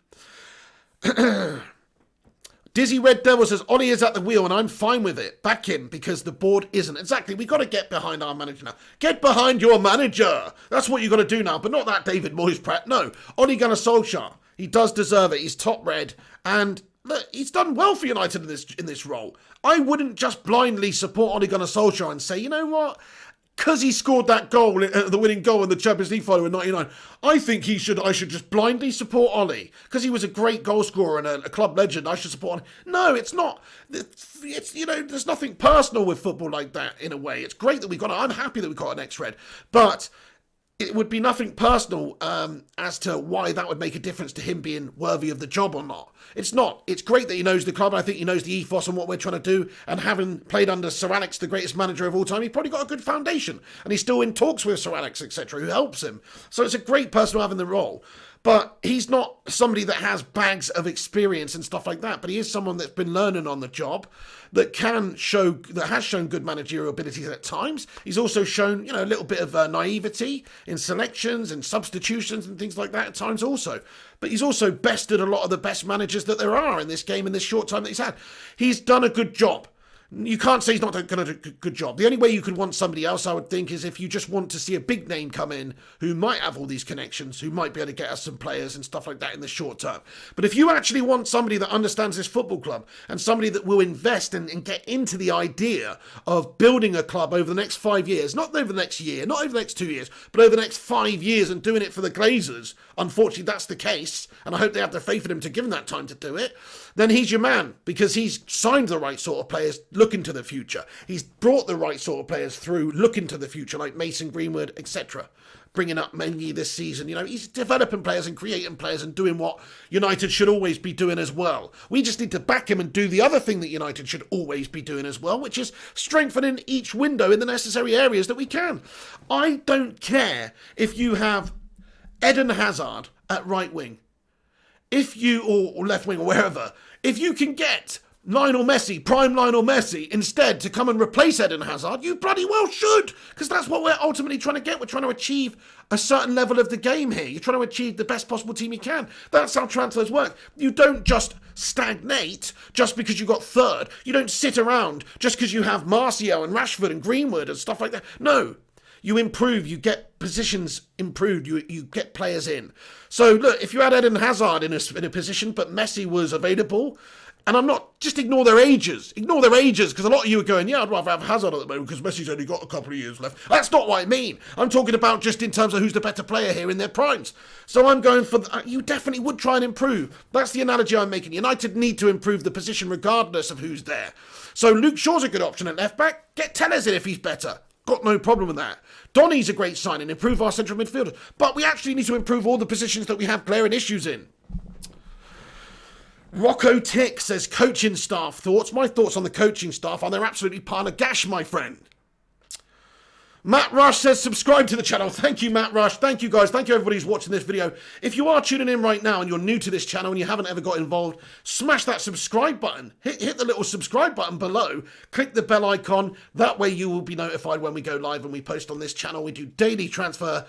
Dizzy Red Devil says, Ollie is at the wheel and I'm fine with it. Back him because the board isn't. Exactly. We got to get behind our manager now. Get behind your manager. That's what you got to do now. But not that David Moyes Pratt. No. Ole Gunnar Solskjaer. He does deserve it. He's top red. And look, he's done well for United in this role. I wouldn't just blindly support Ole Gunnar Solskjaer and say, you know what? Because he scored that goal, the winning goal in the Champions League final in '99, I think I should just blindly support Ollie. Because he was a great goal scorer and a club legend, I should support Ollie. No, it's not. It's, you know, there's nothing personal with football like that, in a way. It's great that we got it. I'm happy that we got an ex-Red. But it would be nothing personal as to why that would make a difference to him being worthy of the job or not. It's not. It's great that he knows the club. I think he knows the ethos and what we're trying to do. And having played under Sir Alex, the greatest manager of all time, he probably got a good foundation. And he's still in talks with Sir Alex, etc., who helps him. So it's a great person to have in the role. But he's not somebody that has bags of experience and stuff like that. But he is someone that's been learning on the job, that has shown good managerial abilities at times. He's also shown, you know, a little bit of naivety in selections and substitutions and things like that at times also. But he's also bested a lot of the best managers that there are in this game in this short time that he's had. He's done a good job. You can't say he's not going to do a good job. The only way you could want somebody else, I would think, is if you just want to see a big name come in who might have all these connections, who might be able to get us some players and stuff like that in the short term. But if you actually want somebody that understands this football club and somebody that will invest and get into the idea of building a club over the next 5 years, not over the next year, not over the next 2 years, but over the next 5 years and doing it for the Glazers, unfortunately that's the case, and I hope they have the faith in him to give him that time to do it, then he's your man, because he's signed the right sort of players looking to the future. He's brought the right sort of players through looking to the future, like Mason Greenwood, etc. Bringing up Mengi this season. You know, he's developing players and creating players and doing what United should always be doing as well. We just need to back him and do the other thing that United should always be doing as well, which is strengthening each window in the necessary areas that we can. I don't care if you have Eden Hazard at right wing, or left wing or wherever, if you can get Lionel Messi, prime Lionel Messi, instead to come and replace Eden Hazard, you bloody well should, because that's what we're ultimately trying to get. We're trying to achieve a certain level of the game here. You're trying to achieve the best possible team you can. That's how transfers work. You don't just stagnate just because you got third. You don't sit around just because you have Martial and Rashford and Greenwood and stuff like that. No. You improve, you get positions improved, you get players in. So look, if you had Eden Hazard in a position, but Messi was available, and I'm not, just ignore their ages, because a lot of you are going, yeah, I'd rather have Hazard at the moment because Messi's only got a couple of years left. That's not what I mean. I'm talking about just in terms of who's the better player here in their primes. So I'm going for, you definitely would try and improve. That's the analogy I'm making. United need to improve the position regardless of who's there. So Luke Shaw's a good option at left back. Get Tellez in if he's better. Got no problem with that. Donny's a great signing, improve our central midfielders. But we actually need to improve all the positions that we have glaring issues in. Rocco Tick says, coaching staff thoughts. My thoughts on the coaching staff are they're absolutely pile of gash, my friend. Matt Rush says subscribe to the channel. Thank you, Matt Rush. Thank you, guys. Thank you, everybody who's watching this video. If you are tuning in right now and you're new to this channel and you haven't ever got involved, smash that subscribe button. Hit the little subscribe button below. Click the bell icon. That way you will be notified when we go live and we post on this channel. We do daily transfer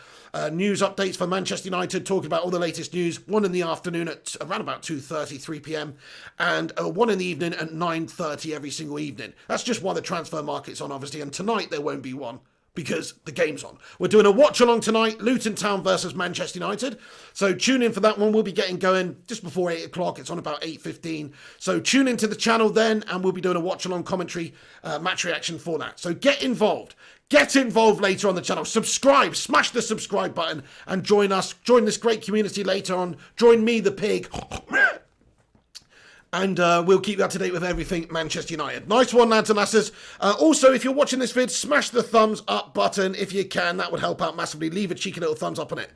news updates for Manchester United, talking about all the latest news. One in the afternoon at around about 2:30, 3 p.m. and one in the evening at 9:30 every single evening. That's just while the transfer market's on, obviously. And tonight there won't be one, because the game's on. We're doing a watch-along tonight, Luton Town versus Manchester United. So tune in for that one. We'll be getting going just before 8 o'clock. It's on about 8:15. So tune into the channel then, and we'll be doing a watch-along commentary, match reaction for that. So get involved. Get involved later on the channel. Subscribe. Smash the subscribe button and join us. Join this great community later on. Join me, the pig. And we'll keep you up to date with everything Manchester United. Nice one, lads and lasses. Also, if you're watching this vid, smash the thumbs up button if you can. That would help out massively. Leave a cheeky little thumbs up on it.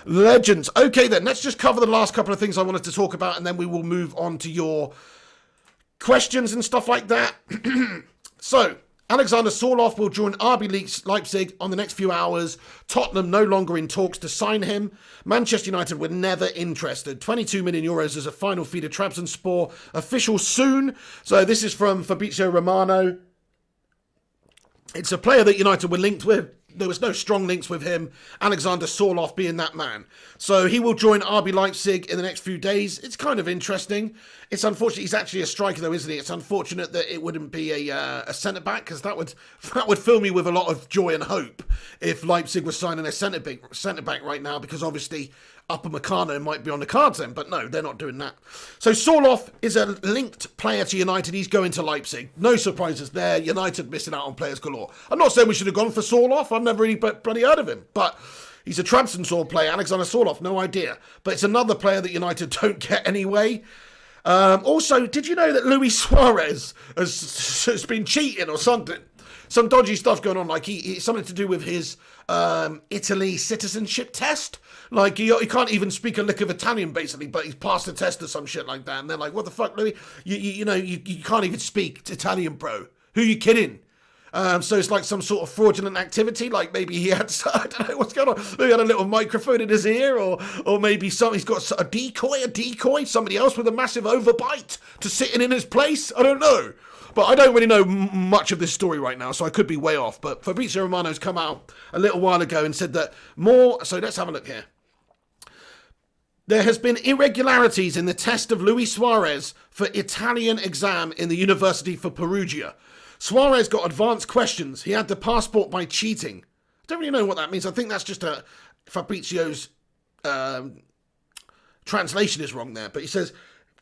Legends. Okay, then. Let's just cover the last couple of things I wanted to talk about, and then we will move on to your questions and stuff like that. So, Alexander Sorloth will join RB Leipzig on the next few hours. Tottenham no longer in talks to sign him. Manchester United were never interested. 22 million euros as a final fee to Trabzonspor. Official soon. So this is from Fabrizio Romano. It's a player that United were linked with. There was no strong links with him, Alexander Sorloth being that man. So he will join RB Leipzig in the next few days. It's kind of interesting. It's unfortunate. He's actually a striker, though, isn't he? It's unfortunate that it wouldn't be a centre-back, because that would fill me with a lot of joy and hope if Leipzig was signing a centre-back right now, because obviously Upamecano might be on the cards then. But no, they're not doing that. So Sorloth is a linked player to United. He's going to Leipzig. No surprises there. United missing out on players galore. I'm not saying we should have gone for Sorloth. I've never really bloody heard of him. But he's a Trabzonspor player. Alexander Sorloth, no idea. But it's another player that United don't get anyway. Also, did you know that Luis Suarez has been cheating or something? Some dodgy stuff going on, like it's something to do with his Italy citizenship test. Like he can't even speak a lick of Italian, basically, but he's passed the test or some shit like that. And they're like, "What the fuck, Louis? You can't even speak Italian, bro. Who are you kidding?" So it's like some sort of fraudulent activity. Like maybe he had, I don't know what's going on. Maybe he had a little microphone in his ear, or maybe he's got a decoy, somebody else with a massive overbite to sitting in his place. I don't know. But I don't really know much of this story right now, so I could be way off. But Fabrizio Romano's come out a little while ago and said that so let's have a look here. There has been irregularities in the test of Luis Suarez for Italian exam in the University for Perugia. Suarez got advanced questions. He had the passport by cheating. I don't really know what that means. I think that's just Fabrizio's translation is wrong there. But he says,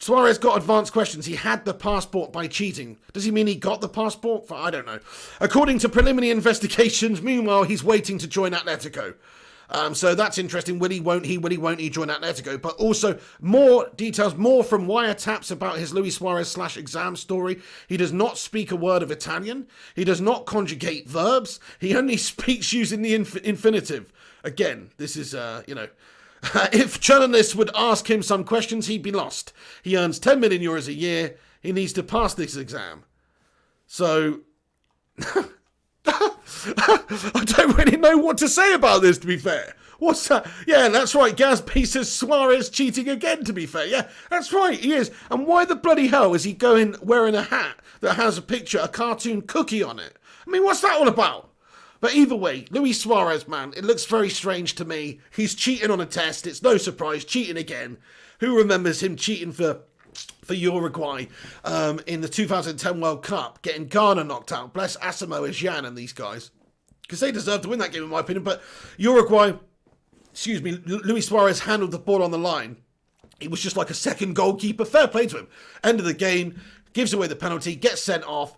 Suarez got advanced questions. He had the passport by cheating. Does he mean he got the passport? I don't know. According to preliminary investigations, meanwhile, he's waiting to join Atletico. So that's interesting. Will he, won't he join Atletico? But also more details, more from wiretaps about his Luis Suarez / exam story. He does not speak a word of Italian. He does not conjugate verbs. He only speaks using the infinitive. Again, this is, if journalists would ask him some questions, he'd be lost. He earns 10 million euros a year. He needs to pass this exam. So I don't really know what to say about this, to be fair. What's that? Yeah, that's right. Gazby says Suarez cheating again, to be fair. Yeah, that's right. He is. And why the bloody hell is he going wearing a hat that has a cartoon cookie on it? I mean, what's that all about? But either way, Luis Suarez, man, it looks very strange to me. He's cheating on a test. It's no surprise. Cheating again. Who remembers him cheating for Uruguay in the 2010 World Cup, getting Ghana knocked out? Bless Asamoah Gyan and these guys, because they deserve to win that game, in my opinion. But Uruguay, Luis Suarez handled the ball on the line. He was just like a second goalkeeper. Fair play to him. End of the game, gives away the penalty, gets sent off.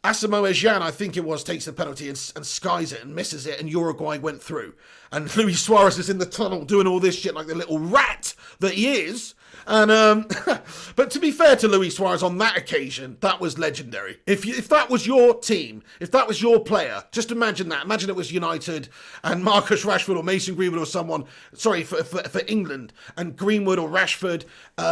Asamoah Gyan, I think it was, takes the penalty and skies it and misses it, and Uruguay went through. And Luis Suarez is in the tunnel doing all this shit like the little rat that he is. And but to be fair to Luis Suarez on that occasion, that was legendary. If that was your team, if that was your player, just imagine that. Imagine it was United and Marcus Rashford or Mason Greenwood or someone, sorry, for England, and Greenwood or Rashford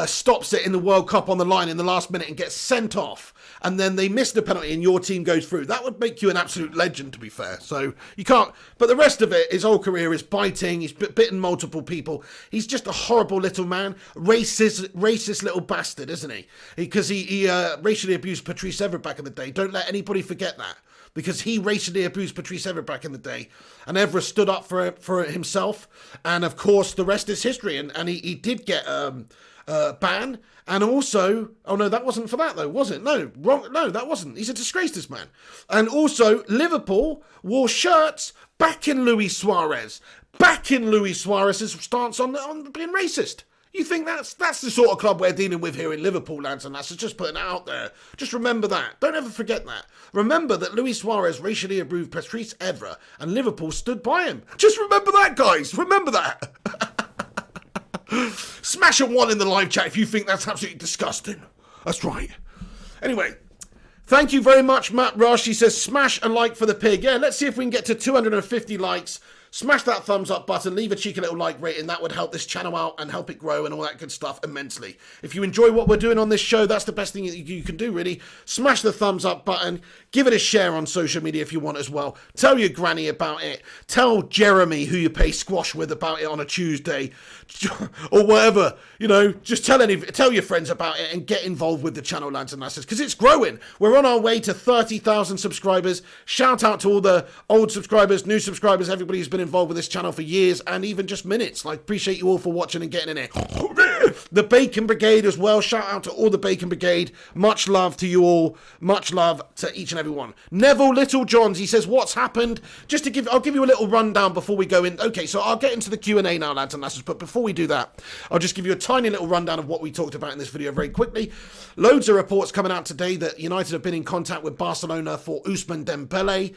stops it in the World Cup on the line in the last minute and gets sent off, and then they miss the penalty and your team goes through. That would make you an absolute legend, to be fair. So you can't, but the rest of it, his whole career is biting, he's bitten multiple people. He's just a horrible little man, racist little bastard, isn't he? Because he racially abused Patrice Evra back in the day. Don't let anybody forget that. Because he racially abused Patrice Evra back in the day. And Evra stood up for himself. And of course, the rest is history. And he did get banned. And also, oh no, that wasn't for that though, was it? No, wrong. No, that wasn't. He's a disgrace, this man. And also, Liverpool wore shirts backing Luis Suarez. Backing Luis Suarez's stance on being racist. You think that's the sort of club we're dealing with here in Liverpool, lads and lasses? Just putting it out there. Just remember that. Don't ever forget that. Remember that Luis Suarez racially abused Patrice Evra and Liverpool stood by him. Just remember that, guys. Remember that. Smash a 1 in the live chat if you think that's absolutely disgusting. That's right. Anyway, thank you very much, Matt Rush. He says, smash a like for the pig. Yeah, let's see if we can get to 250 likes. Smash that thumbs up button, leave a cheeky little like rating. That would help this channel out and help it grow and all that good stuff immensely. If you enjoy what we're doing on this show, that's the best thing you can do, really. Smash the thumbs up button. Give it a share on social media if you want as well. Tell your granny about it. Tell Jeremy, who you play squash with, about it on a Tuesday. Or whatever. You know, just tell your friends about it and get involved with the channel, lads and lasses, because it's growing. We're on our way to 30,000 subscribers. Shout out to all the old subscribers, new subscribers, everybody who's been involved with this channel for years and even just minutes. Like, appreciate you all for watching and getting in it. The Bacon Brigade as well. Shout out to all the Bacon Brigade. Much love to you all. Much love to each and every one. Neville Littlejohns, he says, what's happened? Just to give, I'll give you a little rundown before we go in. Okay, so I'll get into the Q&A now, lads and lasses, but before we do that, I'll just give you a tiny little rundown of what we talked about in this video very quickly. Loads of reports coming out today that United have been in contact with Barcelona for Ousmane Dembele.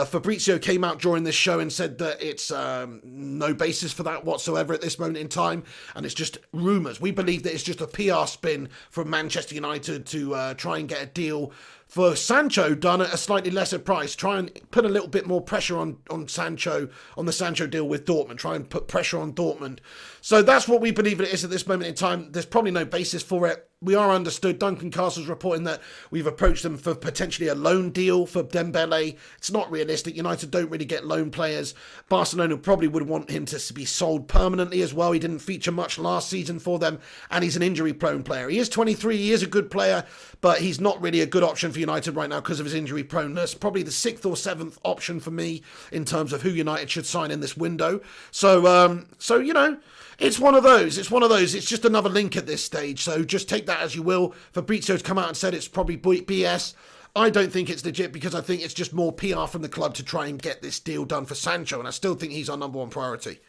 Fabrizio came out during this show and said that it's no basis for that whatsoever at this moment in time, and it's just rumours. We believe that it's just a PR spin from Manchester United to try and get a deal for Sancho done at a slightly lesser price. Try and put a little bit more pressure on Sancho, on the Sancho deal with Dortmund. Try and put pressure on Dortmund. So that's what we believe it is at this moment in time. There's probably no basis for it. We are understood. Duncan Castle's reporting that we've approached them for potentially a loan deal for Dembele. It's not realistic. United don't really get loan players. Barcelona probably would want him to be sold permanently as well. He didn't feature much last season for them, and he's an injury-prone player. He is 23. He is a good player, but he's not really a good option for United right now because of his injury proneness. Probably the 6th or 7th option for me in terms of who United should sign in this window. So you know, it's one of those. It's one of those. It's just another link at this stage. So just take that as you will. Fabrizio's come out and said it's probably BS. I don't think it's legit because I think it's just more PR from the club to try and get this deal done for Sancho, and I still think he's our number one priority.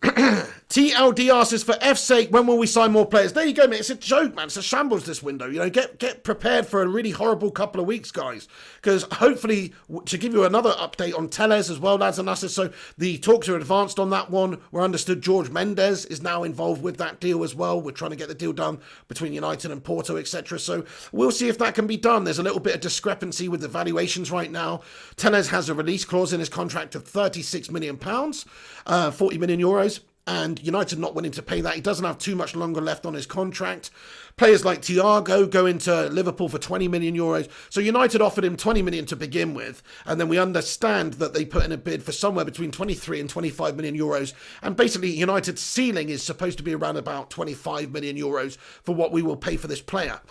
TLDR says, for F's sake, when will we sign more players? There you go, mate. It's a joke, man. It's a shambles, this window. You know, get prepared for a really horrible couple of weeks, guys. Because hopefully, to give you another update on Telles as well, lads and lasses. So the talks are advanced on that one. We're understood George Mendes is now involved with that deal as well. We're trying to get the deal done between United and Porto, etc. So we'll see if that can be done. There's a little bit of discrepancy with the valuations right now. Telles has a release clause in his contract of £36 million, 40 million euros. And United not willing to pay that. He doesn't have too much longer left on his contract. Players like Thiago go into Liverpool for 20 million euros. So United offered him 20 million to begin with. And then we understand that they put in a bid for somewhere between 23 and 25 million euros. And basically United's ceiling is supposed to be around about 25 million euros for what we will pay for this player.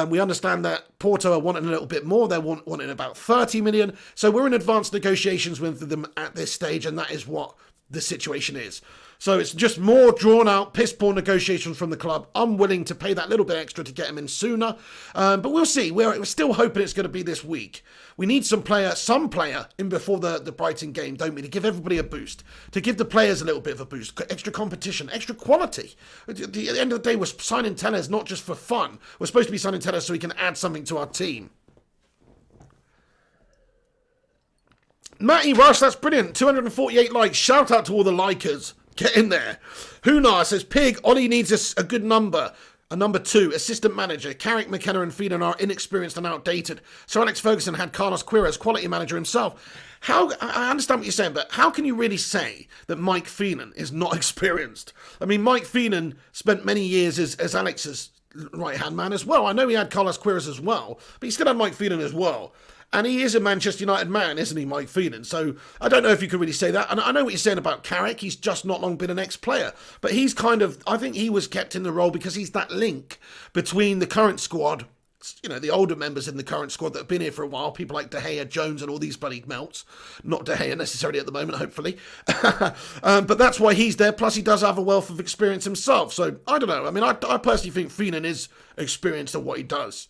We understand that Porto are wanting a little bit more. They're wanting about 30 million. So we're in advanced negotiations with them at this stage. And that is what the situation is. So it's just more drawn out, piss poor negotiations from the club. Unwilling to pay that little bit extra to get him in sooner. But we'll see. We're still hoping it's going to be this week. We need some player in before the Brighton game, don't we? To give everybody a boost. To give the players a little bit of a boost. Extra competition, extra quality. At the end of the day, we're signing Telles not just for fun. We're supposed to be signing Telles so he can add something to our team. Matty Rush, that's brilliant. 248 likes. Shout out to all the likers. Get in there. Hunar says, Pig, Ollie needs a good number. A number 2, assistant manager. Carrick, McKenna and Phelan are inexperienced and outdated. Sir Alex Ferguson had Carlos Queiroz as quality manager himself. I understand what you're saying, but how can you really say that Mike Phelan is not experienced? I mean, Mike Phelan spent many years as Alex's right-hand man as well. I know he had Carlos Queiroz as well, but he still had Mike Phelan as well. And he is a Manchester United man, isn't he, Mike Phelan? So I don't know if you could really say that. And I know what you're saying about Carrick. He's just not long been an ex-player. But he's I think he was kept in the role because he's that link between the current squad, the older members in the current squad that have been here for a while, people like De Gea, Jones and all these bloody melts. Not De Gea necessarily at the moment, hopefully. But that's why he's there. Plus he does have a wealth of experience himself. So I don't know. I mean, I personally think Phelan is experienced at what he does.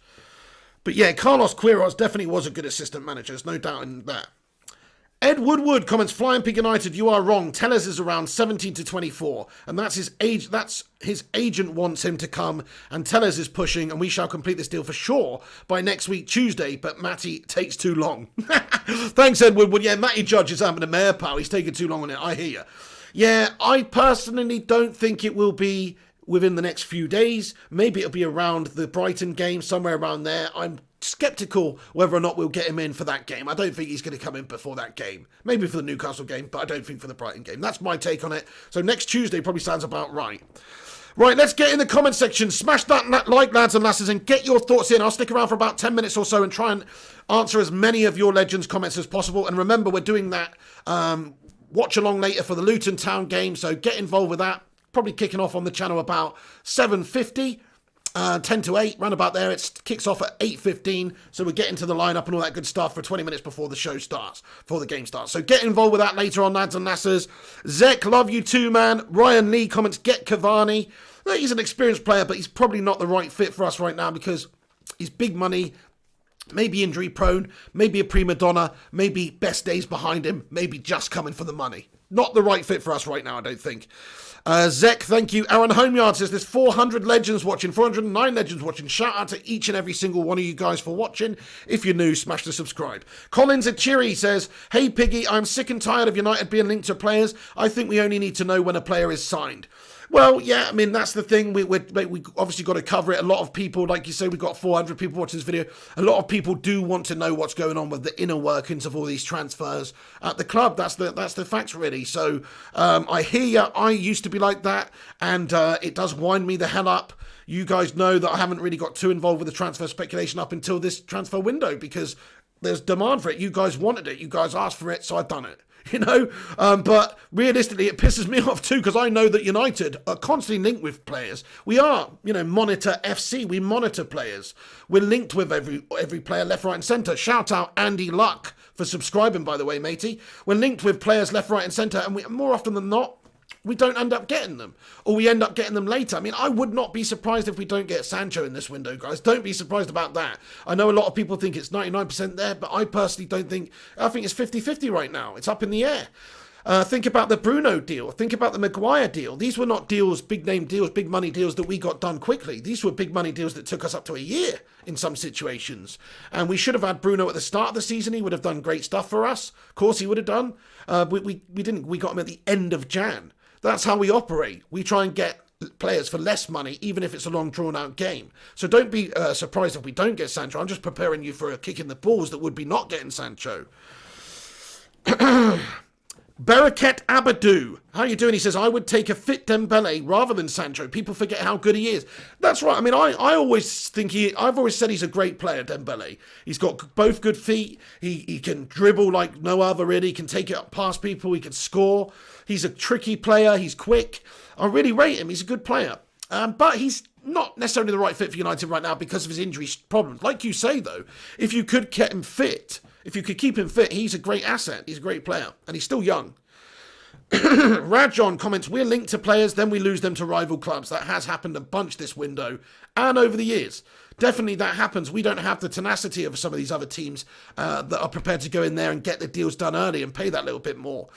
But yeah, Carlos Queiroz definitely was a good assistant manager. There's no doubt in that. Ed Woodward comments, Flying Pig United, you are wrong. Tellers is around 17 to 24. And that's his age. That's his agent wants him to come. And Tellers is pushing. And we shall complete this deal for sure by next week, Tuesday. But Matty takes too long. Thanks, Ed Woodward. Yeah, Matty Judge is having a mare pal. He's taking too long on it. I hear you. Yeah, I personally don't think it will be within the next few days. Maybe it'll be around the Brighton game, somewhere around there. I'm sceptical whether or not we'll get him in for that game. I don't think he's going to come in before that game. Maybe for the Newcastle game, but I don't think for the Brighton game. That's my take on it. So next Tuesday probably sounds about right. Right, let's get in the comment section. Smash that like, lads and lasses, and get your thoughts in. I'll stick around for about 10 minutes or so and try and answer as many of your Legends comments as possible. And remember, we're doing that watch along later for the Luton Town game, so get involved with that. Probably kicking off on the channel about 7:50, 10 to 8, round about there. It kicks off at 8:15, so we're getting to the lineup and all that good stuff for 20 minutes before the show starts, before the game starts. So get involved with that later on, lads and lasses. Zek, love you too, man. Ryan Lee comments, get Cavani. He's an experienced player, but he's probably not the right fit for us right now because he's big money, maybe injury prone, maybe a prima donna, maybe best days behind him, maybe just coming for the money. Not the right fit for us right now, I don't think. Zek, thank you. Aaron Homeyard says there's 400 legends watching, 409 legends watching. Shout out to each and every single one of you guys for watching. If you're new, smash the subscribe. Collins Achiri says, hey Piggy, I'm sick and tired of United being linked to players. I think we only need to know when a player is signed. Well, yeah, I mean, that's the thing. We obviously got to cover it. A lot of people, like you say, we've got 400 people watching this video. A lot of people do want to know what's going on with the inner workings of all these transfers at the club. That's the facts, really. So I hear you. I used to be like that, and it does wind me the hell up. You guys know that I haven't really got too involved with the transfer speculation up until this transfer window because there's demand for it. You guys wanted it. You guys asked for it, so I've done it. But realistically, it pisses me off too because I know that United are constantly linked with players. We are, Monitor FC. We monitor players. We're linked with every player left, right and centre. Shout out Andy Luck for subscribing, by the way, matey. We're linked with players left, right and centre, and more often than not, we don't end up getting them, or we end up getting them later. I mean, I would not be surprised if we don't get Sancho in this window, guys. Don't be surprised about that. I know a lot of people think it's 99% there, but I personally don't think. I think it's 50-50 right now. It's up in the air. Think about the Bruno deal. Think about the Maguire deal. These were not deals, big name deals, big money deals that we got done quickly. These were big money deals that took us up to a year in some situations. And we should have had Bruno at the start of the season. He would have done great stuff for us. Of course, he would have done. We didn't. We got him at the end of Jan. That's how we operate. We try and get players for less money, even if it's a long, drawn-out game. So don't be surprised if we don't get Sancho. I'm just preparing you for a kick in the balls that would be not getting Sancho. Baraket Abadou, how you doing? He says, I would take a fit Dembele rather than Sancho. People forget how good he is. That's right. I mean, I always think I've always said he's a great player, Dembele. He's got both good feet. He can dribble like no other, really. He can take it up past people. He can score. He's a tricky player. He's quick. I really rate him. He's a good player. But he's not necessarily the right fit for United right now because of his injury problems. Like you say, though, if you could get him fit, if you could keep him fit, he's a great asset. He's a great player. And he's still young. Rajon comments, we're linked to players, then we lose them to rival clubs. That has happened a bunch this window and over the years. Definitely that happens. We don't have the tenacity of some of these other teams that are prepared to go in there and get the deals done early and pay that little bit more.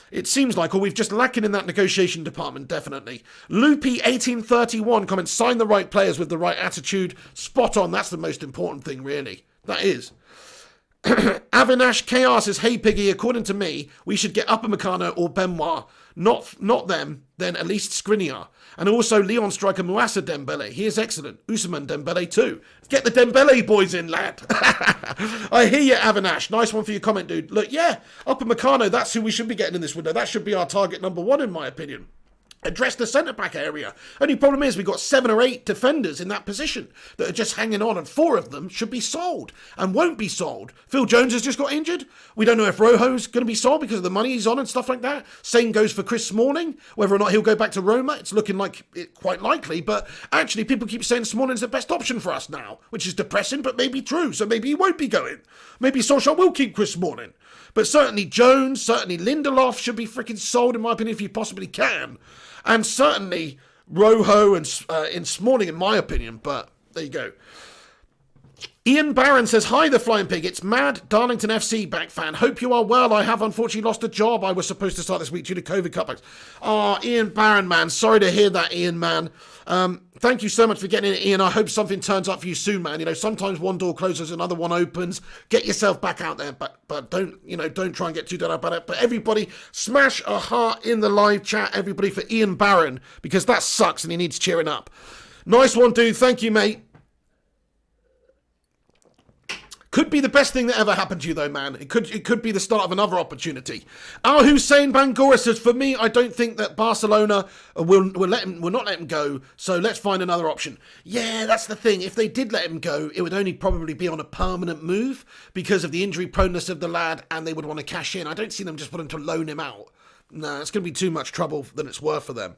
It seems like, or we've just lacking in that negotiation department, definitely. Loopy1831 comments, sign the right players with the right attitude. Spot on. That's the most important thing, really. That is. Avinash KR says, hey Piggy, according to me, we should get Upamecano or Benoit. Not them, then at least Skriniar. And also Leon striker Moussa Dembele. He is excellent. Ousmane Dembele too. Get the Dembele boys in, lad. I hear you, Avinash. Nice one for your comment, dude. Look, yeah, Upamecano, that's who we should be getting in this window. That should be our target number one, in my opinion. Address the centre-back area. Only problem is we've got 7 or 8 defenders in that position that are just hanging on, and 4 of them should be sold and won't be sold. Phil Jones has just got injured. We don't know if Rojo's going to be sold because of the money he's on and stuff like that. Same goes for Chris Smalling. Whether or not he'll go back to Roma, it's looking like it quite likely, but actually people keep saying Smalling's the best option for us now, which is depressing, but maybe true, so maybe he won't be going. Maybe Solskjaer will keep Chris Smalling. But certainly Jones, certainly Lindelof should be freaking sold, in my opinion, if you possibly can. And certainly Rojo and in Smalling, in my opinion, but there you go. Ian Barron says, hi, the Flying Pig. It's Mad Darlington FC back fan. Hope you are well. I have unfortunately lost a job. I was supposed to start this week due to COVID cutbacks. Oh, Ian Barron, man. Sorry to hear that, Ian, man. Thank you so much for getting in, Ian. I hope something turns up for you soon, man. You know, sometimes one door closes, another one opens. Get yourself back out there, but don't try and get too done about it. But everybody, smash a heart in the live chat, everybody, for Ian Barron, because that sucks and he needs cheering up. Nice one, dude. Thank you, mate. Could be the best thing that ever happened to you, though, man. It could be the start of another opportunity. Al Hussein Bangura says, for me, I don't think that Barcelona will not let him go, so let's find another option. Yeah, that's the thing. If they did let him go, it would only probably be on a permanent move because of the injury proneness of the lad, and they would want to cash in. I don't see them just wanting to loan him out. No, it's going to be too much trouble than it's worth for them.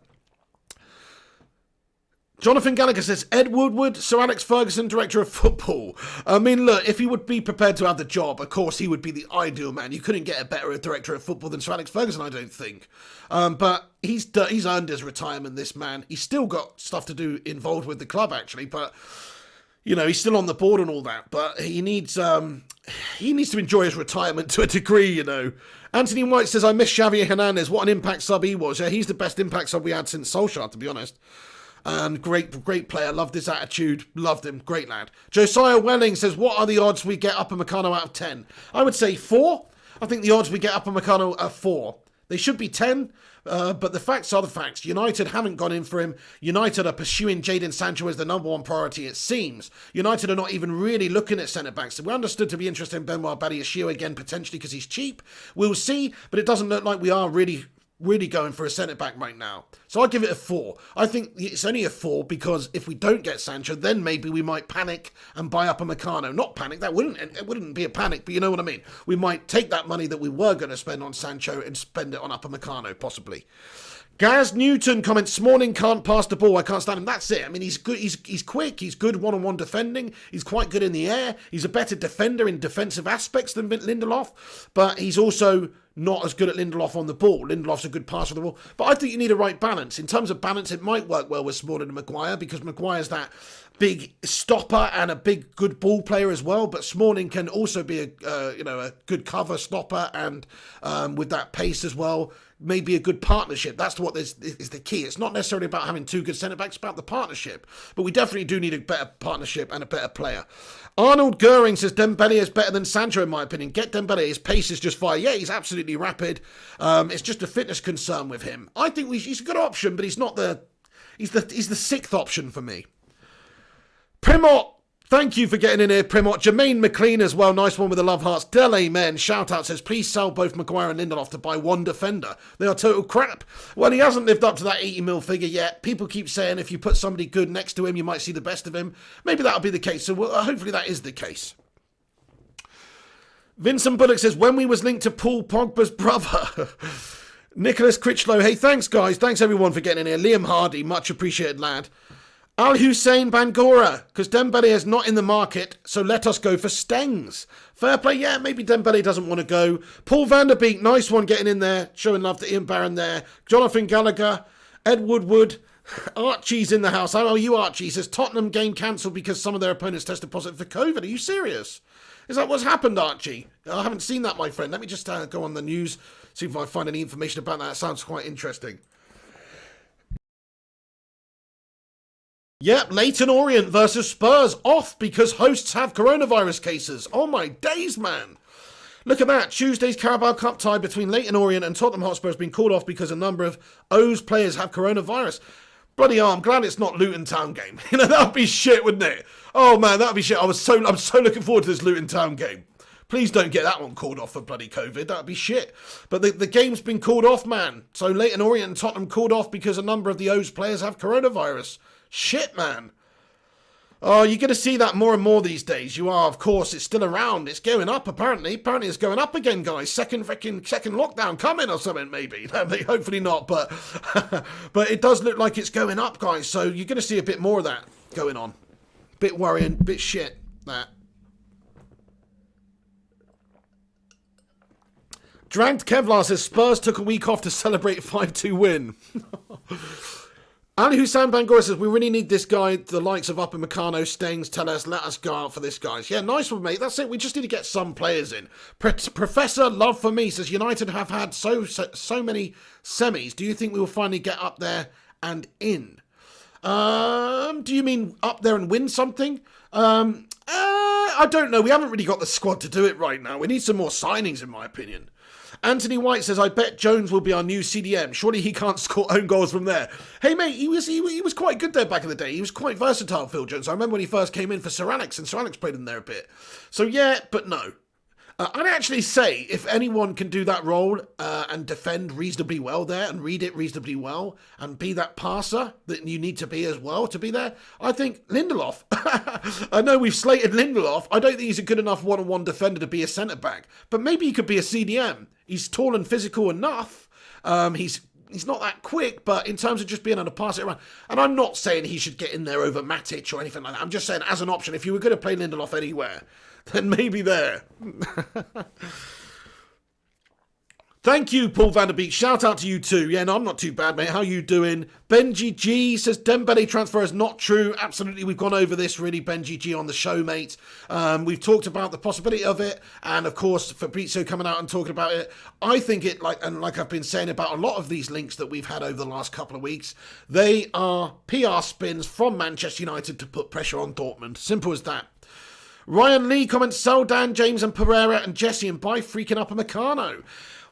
Jonathan Gallagher says, Ed Woodward, Sir Alex Ferguson, Director of Football. I mean, look, if he would be prepared to have the job, of course he would be the ideal man. You couldn't get a better Director of Football than Sir Alex Ferguson, I don't think. But he's earned his retirement, this man. He's still got stuff to do involved with the club, actually, but, you know, he's still on the board and all that. But he needs to enjoy his retirement to a degree, you know. Anthony White says, I miss Xavier Hernandez. What an impact sub he was. Yeah, he's the best impact sub we had since Solskjaer, to be honest. And great player. Loved his attitude. Loved him. Great lad. Josiah Welling says, what are the odds we get Upamecano out of 10? I would say 4. I think the odds we get Upamecano are 4. They should be 10, but the facts are the facts. United haven't gone in for him. United are pursuing Jadon Sancho as the number one priority, it seems. United are not even really looking at centre-backs. So we're understood to be interested in Benoit Badiashile again, potentially because he's cheap. We'll see, but it doesn't look like we are really going for a centre-back right now. So I'll give it a 4. I think it's only a 4 because if we don't get Sancho, then maybe we might panic and buy Upamecano. Not panic, it wouldn't be a panic, but you know what I mean. We might take that money that we were going to spend on Sancho and spend it on Upamecano, possibly. Gaz Newton comments, Smalling can't pass the ball, I can't stand him. That's it. I mean, he's good, he's quick, he's good one-on-one defending, he's quite good in the air, he's a better defender in defensive aspects than Lindelof, but he's also not as good at Lindelof on the ball. Lindelof's a good passer of the ball, but I think you need a right balance. In terms of balance, it might work well with Smalling and Maguire because Maguire's that big stopper and a big good ball player as well, but Smalling can also be a good cover stopper and with that pace as well, maybe a good partnership. That's what is the key. It's not necessarily about having 2 good centre-backs, it's about the partnership. But we definitely do need a better partnership and a better player. Arnold Goering says, Dembele is better than Sancho in my opinion. Get Dembele, his pace is just fire. Yeah, he's absolutely rapid. It's just a fitness concern with him. I think he's a good option, but he's the 6th option for me. Primot, thank you for getting in here, Primot. Jermaine McLean as well, nice one with the love hearts. Del Amen, shout out, says, please sell both Maguire and Lindelof to buy one defender. They are total crap. Well, he hasn't lived up to that 80 mil figure yet. People keep saying if you put somebody good next to him, you might see the best of him. Maybe that'll be the case, so hopefully that is the case. Vincent Bullock says, when we was linked to Paul Pogba's brother. Nicholas Critchlow, hey, thanks guys, thanks everyone for getting in here. Liam Hardy, much appreciated lad. Al Hussein Bangura, because Dembele is not in the market, so let us go for Stengs. Fair play, yeah, maybe Dembele doesn't want to go. Paul van der Beek, nice one getting in there, showing love to Ian Barron there. Jonathan Gallagher, Ed Woodward, Archie's in the house. How are you, Archie? Says Tottenham game cancelled because some of their opponents tested positive for COVID. Are you serious? Is that what's happened, Archie? I haven't seen that, my friend. Let me just go on the news, see if I find any information about that. It sounds quite interesting. Yep, Leyton Orient versus Spurs off because hosts have coronavirus cases. Oh my days, man. Look at that. Tuesday's Carabao Cup tie between Leyton Orient and Tottenham Hotspur has been called off because a number of O's players have coronavirus. Bloody hell, I'm glad it's not Luton Town game. You know, that would be shit, wouldn't it? Oh man, that would be shit. I'm so looking forward to this Luton Town game. Please don't get that one called off for bloody COVID. That would be shit. But the game's been called off, man. So Leyton Orient and Tottenham called off because a number of the O's players have coronavirus. Shit, man. Oh, you're going to see that more and more these days. You are, of course. It's still around. It's going up, apparently. Apparently it's going up again, guys. Second lockdown coming or something, maybe. Hopefully not, but but it does look like it's going up, guys. So you're going to see a bit more of that going on. Bit worrying, bit shit, that. Dragged Kevlar says Spurs took a week off to celebrate 5-2 win. Ali Hussein Bangor says, we really need this guy, the likes of Upper Meccano, Stengs, tell us, let us go out for this, guys. Yeah, nice one, mate. That's it. We just need to get some players in. Professor Love for Me says, United have had so many semis. Do you think we will finally get up there and in? Do you mean up there and win something? I don't know. We haven't really got the squad to do it right now. We need some more signings, in my opinion. Anthony White says, I bet Jones will be our new CDM. Surely he can't score own goals from there. Hey, mate, he was quite good there back in the day. He was quite versatile, Phil Jones. I remember when he first came in for Sir Alex, and Sir Alex played in there a bit. So, yeah, but no. I'd actually say if anyone can do that role and defend reasonably well there and read it reasonably well and be that passer that you need to be as well to be there, I think Lindelof. I know we've slated Lindelof. I don't think he's a good enough one-on-one defender to be a centre-back, but maybe he could be a CDM. He's tall and physical enough. He's not that quick, but in terms of just being able to pass it around, and I'm not saying he should get in there over Matic or anything like that. I'm just saying as an option, if you were going to play Lindelof anywhere, then maybe there. Thank you, Paul van der Beek. Shout out to you too. Yeah, no, I'm not too bad, mate. How you doing? Benji G says Dembele transfer is not true. Absolutely, we've gone over this really, Benji G, on the show, mate. We've talked about the possibility of it, and of course, Fabrizio coming out and talking about it. I think it, like I've been saying about a lot of these links that we've had over the last couple of weeks, they are PR spins from Manchester United to put pressure on Dortmund. Simple as that. Ryan Lee comments, sell Dan, James and Pereira and Jesse and buy freaking Upper Meccano.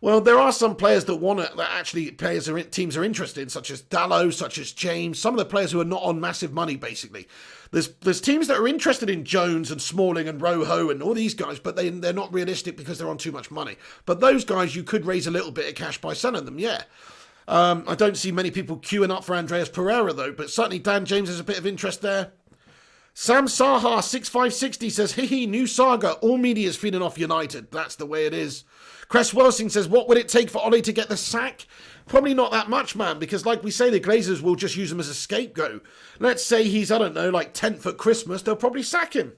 Well, there are some players that actually teams are interested in, such as Dallo, such as James, some of the players who are not on massive money, basically. There's teams that are interested in Jones and Smalling and Rojo and all these guys, but they're not realistic because they're on too much money. But those guys, you could raise a little bit of cash by selling them, yeah. I don't see many people queuing up for Andreas Pereira, though, but certainly Dan James has a bit of interest there. Sam Saha 6560 says, hee new saga, all media's feeding off United. That's the way it is. Cress Welsing says, what would it take for Ollie to get the sack? Probably not that much, man, because like we say, the Glazers will just use him as a scapegoat. Let's say he's, I don't know, like 10th at Christmas, they'll probably sack him.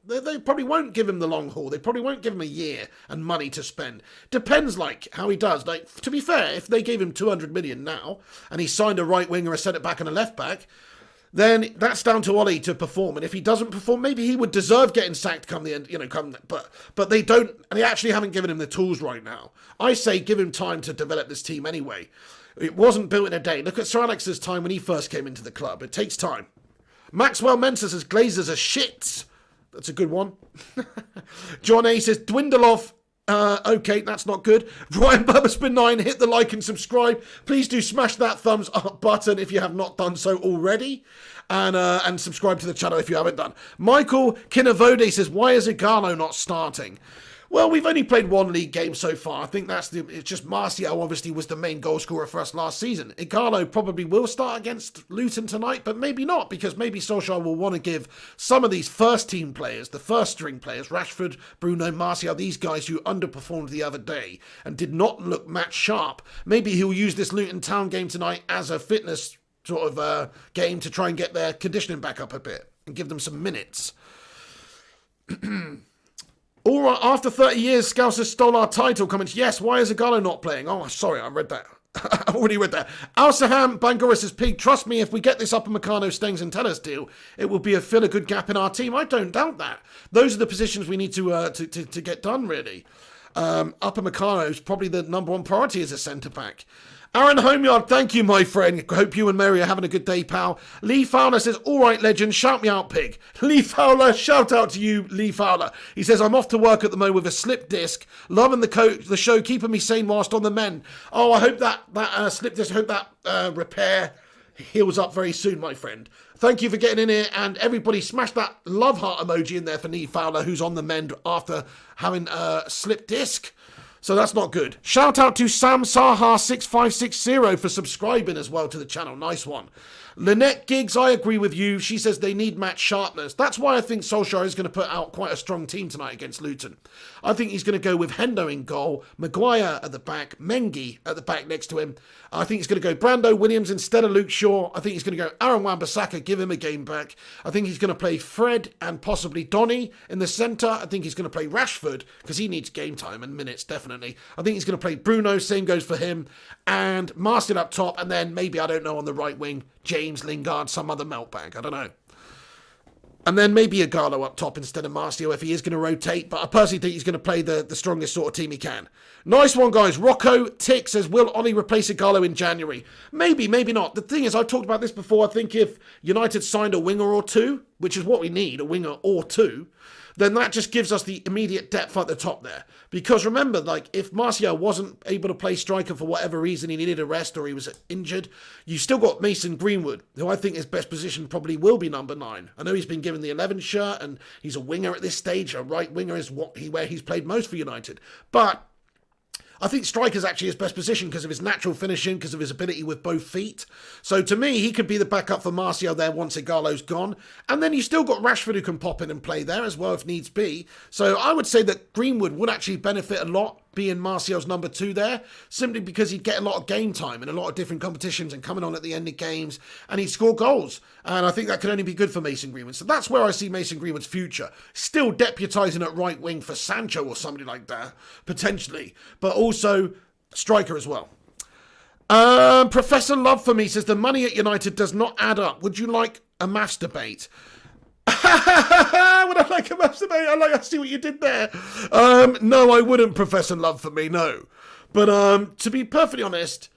They probably won't give him the long haul. They probably won't give him a year and money to spend. Depends, like, how he does. Like, to be fair, if they gave him 200 million now and he signed a right winger, a centre back and a left back, then that's down to Ollie to perform. And if he doesn't perform, maybe he would deserve getting sacked come the end, but they don't, and they actually haven't given him the tools right now. I say give him time to develop this team anyway. It wasn't built in a day. Look at Sir Alex's time when he first came into the club. It takes time. Maxwell Mensa says Glazers are shits. That's a good one. John A says Dwindleoff. Okay, that's not good. Ryan Burberspin 9, hit the like and subscribe. Please do smash that thumbs up button if you have not done so already. And subscribe to the channel if you haven't done. Michael Kinavode says, why is Igalo not starting? Well, we've only played one league game so far. I think it's just Martial obviously was the main goal scorer for us last season. Igalo probably will start against Luton tonight, but maybe not, because maybe Solskjaer will want to give some of these first team players, the first string players, Rashford, Bruno, Martial, these guys who underperformed the other day and did not look match sharp. Maybe he'll use this Luton Town game tonight as a fitness sort of game to try and get their conditioning back up a bit and give them some minutes. All right, after 30 years, Scouser stole our title. Comments, yes, why is Igalo not playing? Oh, sorry, I read that. I already read that. Al-Saham Bangoris' Pig, trust me, if we get this Upper Meccano, Stengs and Tellers deal, it will be fill a good gap in our team. I don't doubt that. Those are the positions we need to get done, really. Upper Meccano is probably the number one priority as a centre-back. Aaron Homeyard, thank you, my friend. Hope you and Mary are having a good day, pal. Lee Fowler says, all right, legend, shout me out, pig. Lee Fowler, shout out to you, Lee Fowler. He says, I'm off to work at the moment with a slip disc. Loving the show, keeping me sane whilst on the mend. Oh, I hope that slip disc, I hope that repair heals up very soon, my friend. Thank you for getting in here, and everybody smash that love heart emoji in there for Lee Fowler, who's on the mend after having a slip disc. So that's not good. Shout out to Sam Saha6560 for subscribing as well to the channel. Nice one. Lynette Giggs, I agree with you. She says they need match sharpness. That's why I think Solskjaer is going to put out quite a strong team tonight against Luton. I think he's going to go with Hendo in goal, Maguire at the back, Mengi at the back next to him. I think he's going to go Brando Williams instead of Luke Shaw. I think he's going to go Aaron Wan-Bissaka, give him a game back. I think he's going to play Fred and possibly Donny in the centre. I think he's going to play Rashford because he needs game time and minutes, definitely. I think he's going to play Bruno, same goes for him. And Martial up top, and then maybe, I don't know, on the right wing, James Lingard, some other meltbag. I don't know. And then maybe a Gallo up top instead of Martial if he is going to rotate. But I personally think he's going to play the strongest sort of team he can. Nice one, guys. Rocco Tick says, will Ollie replace a Gallo in January? Maybe, maybe not. The thing is, I've talked about this before. I think if United signed a winger or two, which is what we need, a winger or two, then that just gives us the immediate depth at the top there. Because remember, like, if Martial wasn't able to play striker for whatever reason, he needed a rest or he was injured, you've still got Mason Greenwood, who I think his best position probably will be number 9. I know he's been given the 11 shirt and he's a winger at this stage. A right winger is where he's played most for United. But I think striker's actually his best position because of his natural finishing, because of his ability with both feet. So to me, he could be the backup for Martial there once Igalo's gone. And then you've still got Rashford who can pop in and play there as well if needs be. So I would say that Greenwood would actually benefit a lot being Martial's number 2 there, simply because he'd get a lot of game time in a lot of different competitions and coming on at the end of games, and he'd score goals. And I think that could only be good for Mason Greenwood. So that's where I see Mason Greenwood's future. Still deputising at right wing for Sancho or somebody like that, potentially. But also striker as well. Professor Love for me says, the money at United does not add up. Would you like a maths debate? Would I like a maths debate? I see what you did there. No, I wouldn't, Professor Love for me, no. But to be perfectly honest,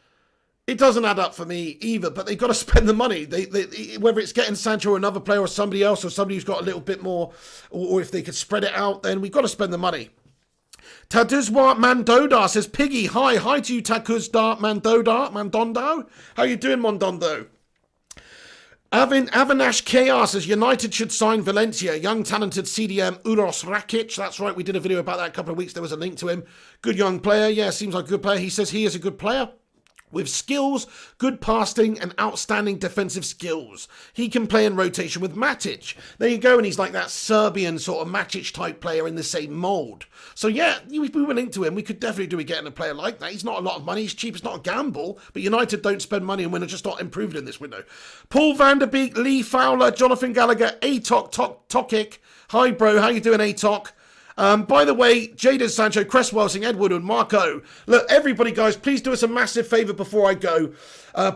it doesn't add up for me either, but they've got to spend the money. Whether it's getting Sancho or another player or somebody else or somebody who's got a little bit more, or if they could spread it out, then we've got to spend the money. Taduzwa Mandoda says, Piggy, hi to you, Taduzwa Mandondo. How you doing, Mondondo? Avinash KR says, United should sign Valencia, young talented CDM Uros Rakic. That's right, we did a video about that a couple of weeks. There was a link to him. Good young player. Yeah, seems like a good player. He says he is a good player with skills, good passing, and outstanding defensive skills. He can play in rotation with Matic. There you go, and he's like that Serbian sort of Matic type player in the same mould. So yeah, we went into him. We could definitely do with getting a player like that. He's not a lot of money. He's cheap. It's not a gamble. But United don't spend money and we're just not improving in this window. Paul van der Beek, Lee Fowler, Jonathan Gallagher, Tokic. Hi, bro. How you doing, Atok? By the way, Jadon Sancho, Cresswell, Edward and Marco. Look, everybody, guys, please do us a massive favour before I go.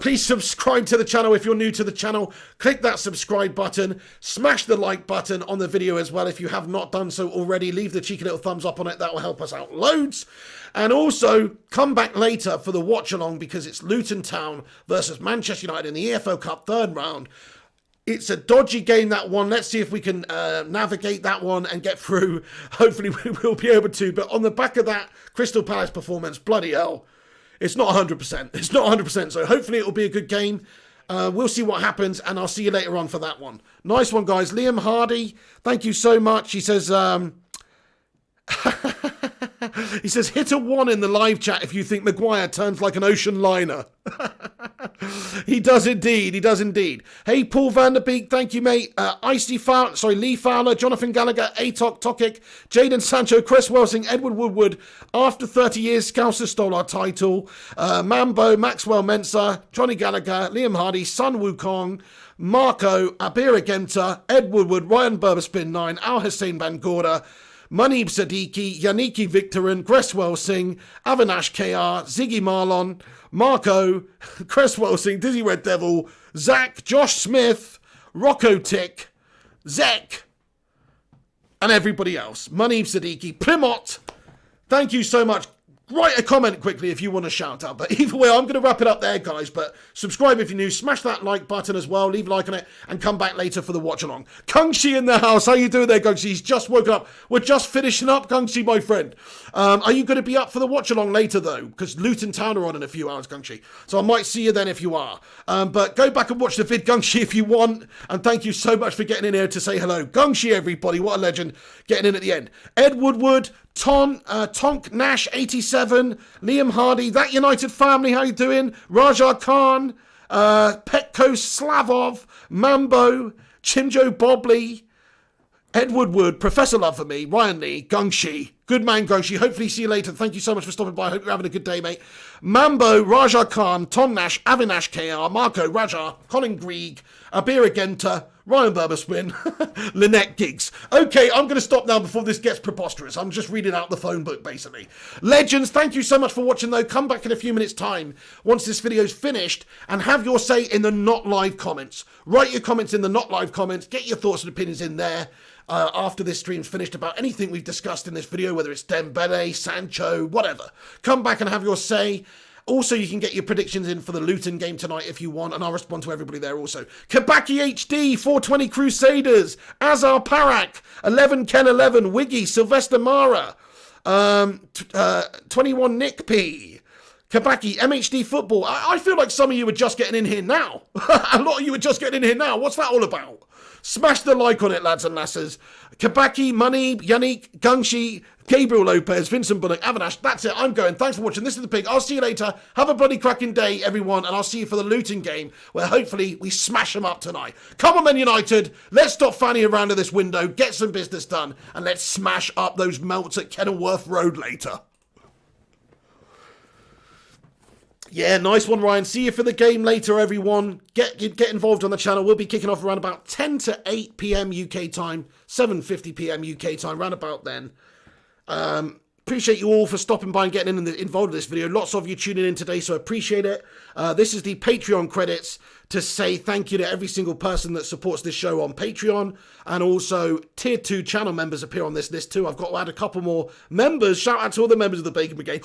Please subscribe to the channel if you're new to the channel. Click that subscribe button. Smash the like button on the video as well if you have not done so already. Leave the cheeky little thumbs up on it. That will help us out loads. And also, come back later for the watch-along because it's Luton Town versus Manchester United in the EFL Cup 3rd round. It's a dodgy game, that one. Let's see if we can navigate that one and get through. Hopefully we will be able to. But on the back of that Crystal Palace performance, bloody hell, it's not 100%. It's not 100%. So hopefully it will be a good game. We'll see what happens, and I'll see you later on for that one. Nice one, guys. Liam Hardy, thank you so much. He says, he says, hit a 1 in the live chat if you think Maguire turns like an ocean liner. He does indeed. He does indeed. Hey, Paul van der Beek, thank you, mate. Lee Fowler, Jonathan Gallagher, Tokic, Jadon Sancho, Chris Welsing, Edward Woodward. After 30 years, Scouser stole our title. Mambo, Maxwell Mensah, Johnny Gallagher, Liam Hardy, Sun Wukong, Marco, Abir Agenta, Ed Woodward, Ryan Burberspin 9, Al Hussein Bangorda, Munib Siddiqui, Yaniki Victorin, Cresswell Singh, Avinash KR, Ziggy Marlon, Marco, Cresswell Singh, Dizzy Red Devil, Zach, Josh Smith, Rocco Tick, Zek, and everybody else. Munib Siddiqui, Plymouth. Thank you so much. Write a comment quickly if you want to shout out. But either way, I'm going to wrap it up there, guys. But subscribe if you're new. Smash that like button as well. Leave a like on it and come back later for the watch along. Kungshi in the house. How you doing there, Kungshi? He's just woken up. We're just finishing up, Kungshi, my friend. Are you going to be up for the watch along later, though? Because Luton Town are on in a few hours, Kungshi. So I might see you then if you are. But go back and watch the vid, Kungshi, if you want. And thank you so much for getting in here to say hello. Kungshi, everybody. What a legend. Getting in at the end. Ed Woodward. Tonk Nash 87, Liam Hardy, That United Family, how you doing? Raja Khan, Petko Slavov, Mambo, Chinjo Bobley, Ed Woodward, Professor Love for Me, Ryan Lee, Gungshi, good man Gungshi, hopefully see you later. Thank you so much for stopping by. I hope you're having a good day, mate. Mambo, Raja Khan, Tom Nash, Avinash KR, Marco Raja, Colin Grieg, Abir Agenta, Ryan Burberspin, Lynette Giggs. Okay, I'm going to stop now before this gets preposterous. I'm just reading out the phone book, basically. Legends, thank you so much for watching, though. Come back in a few minutes' time once this video's finished and have your say in the not live comments. Write your comments in the not live comments. Get your thoughts and opinions in there after this stream's finished about anything we've discussed in this video, whether it's Dembele, Sancho, whatever. Come back and have your say. Also, you can get your predictions in for the Luton game tonight if you want, and I'll respond to everybody there also. Kabaki HD, 420 Crusaders, Azar Parak, 11 Ken 11, Wiggy, Sylvester Mara, 21 Nick P, Kabaki, MHD Football. I feel like some of you are just getting in here now. A lot of you are just getting in here now. What's that all about? Smash the like on it, lads and lasses. Kabaki, Money, Yannick, Gungshi, Gabriel Lopez, Vincent Bullock, Avinash. That's it. I'm going. Thanks for watching. This is The Pig. I'll see you later. Have a bloody cracking day, everyone. And I'll see you for the Luton game, where hopefully we smash them up tonight. Come on, Man United. Let's stop fanning around at this window, get some business done, and let's smash up those melts at Kenilworth Road later. Yeah, nice one, Ryan. See you for the game later, everyone. Get involved on the channel. We'll be kicking off around about 10 to 8 p.m. UK time, 7:50 p.m. UK time, round about then. Appreciate you all for stopping by and getting involved in this video. Lots of you tuning in today, so I appreciate it. This is the Patreon credits to say thank you to every single person that supports this show on Patreon. And also, Tier 2 channel members appear on this list too. I've got to add a couple more members. Shout out to all the members of the Bacon Brigade.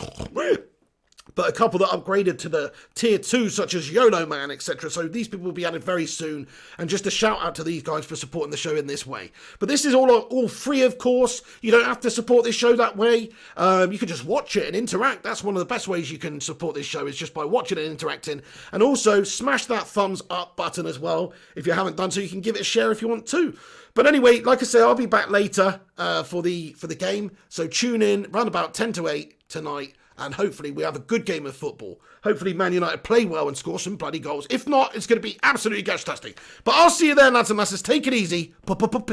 But a couple that upgraded to the Tier 2, such as YOLO Man, etc. So these people will be added very soon. And just a shout out to these guys for supporting the show in this way. But this is all free, of course. You don't have to support this show that way. You can just watch it and interact. That's one of the best ways you can support this show, is just by watching and interacting. And also, smash that thumbs up button as well, if you haven't done so. You can give it a share if you want to. But anyway, like I say, I'll be back later for the game. So tune in round about 10 to 8 tonight. And hopefully we have a good game of football. Hopefully Man United play well and score some bloody goals. If not, it's going to be absolutely gash-tastic. But I'll see you there, lads and lasses. Take it easy.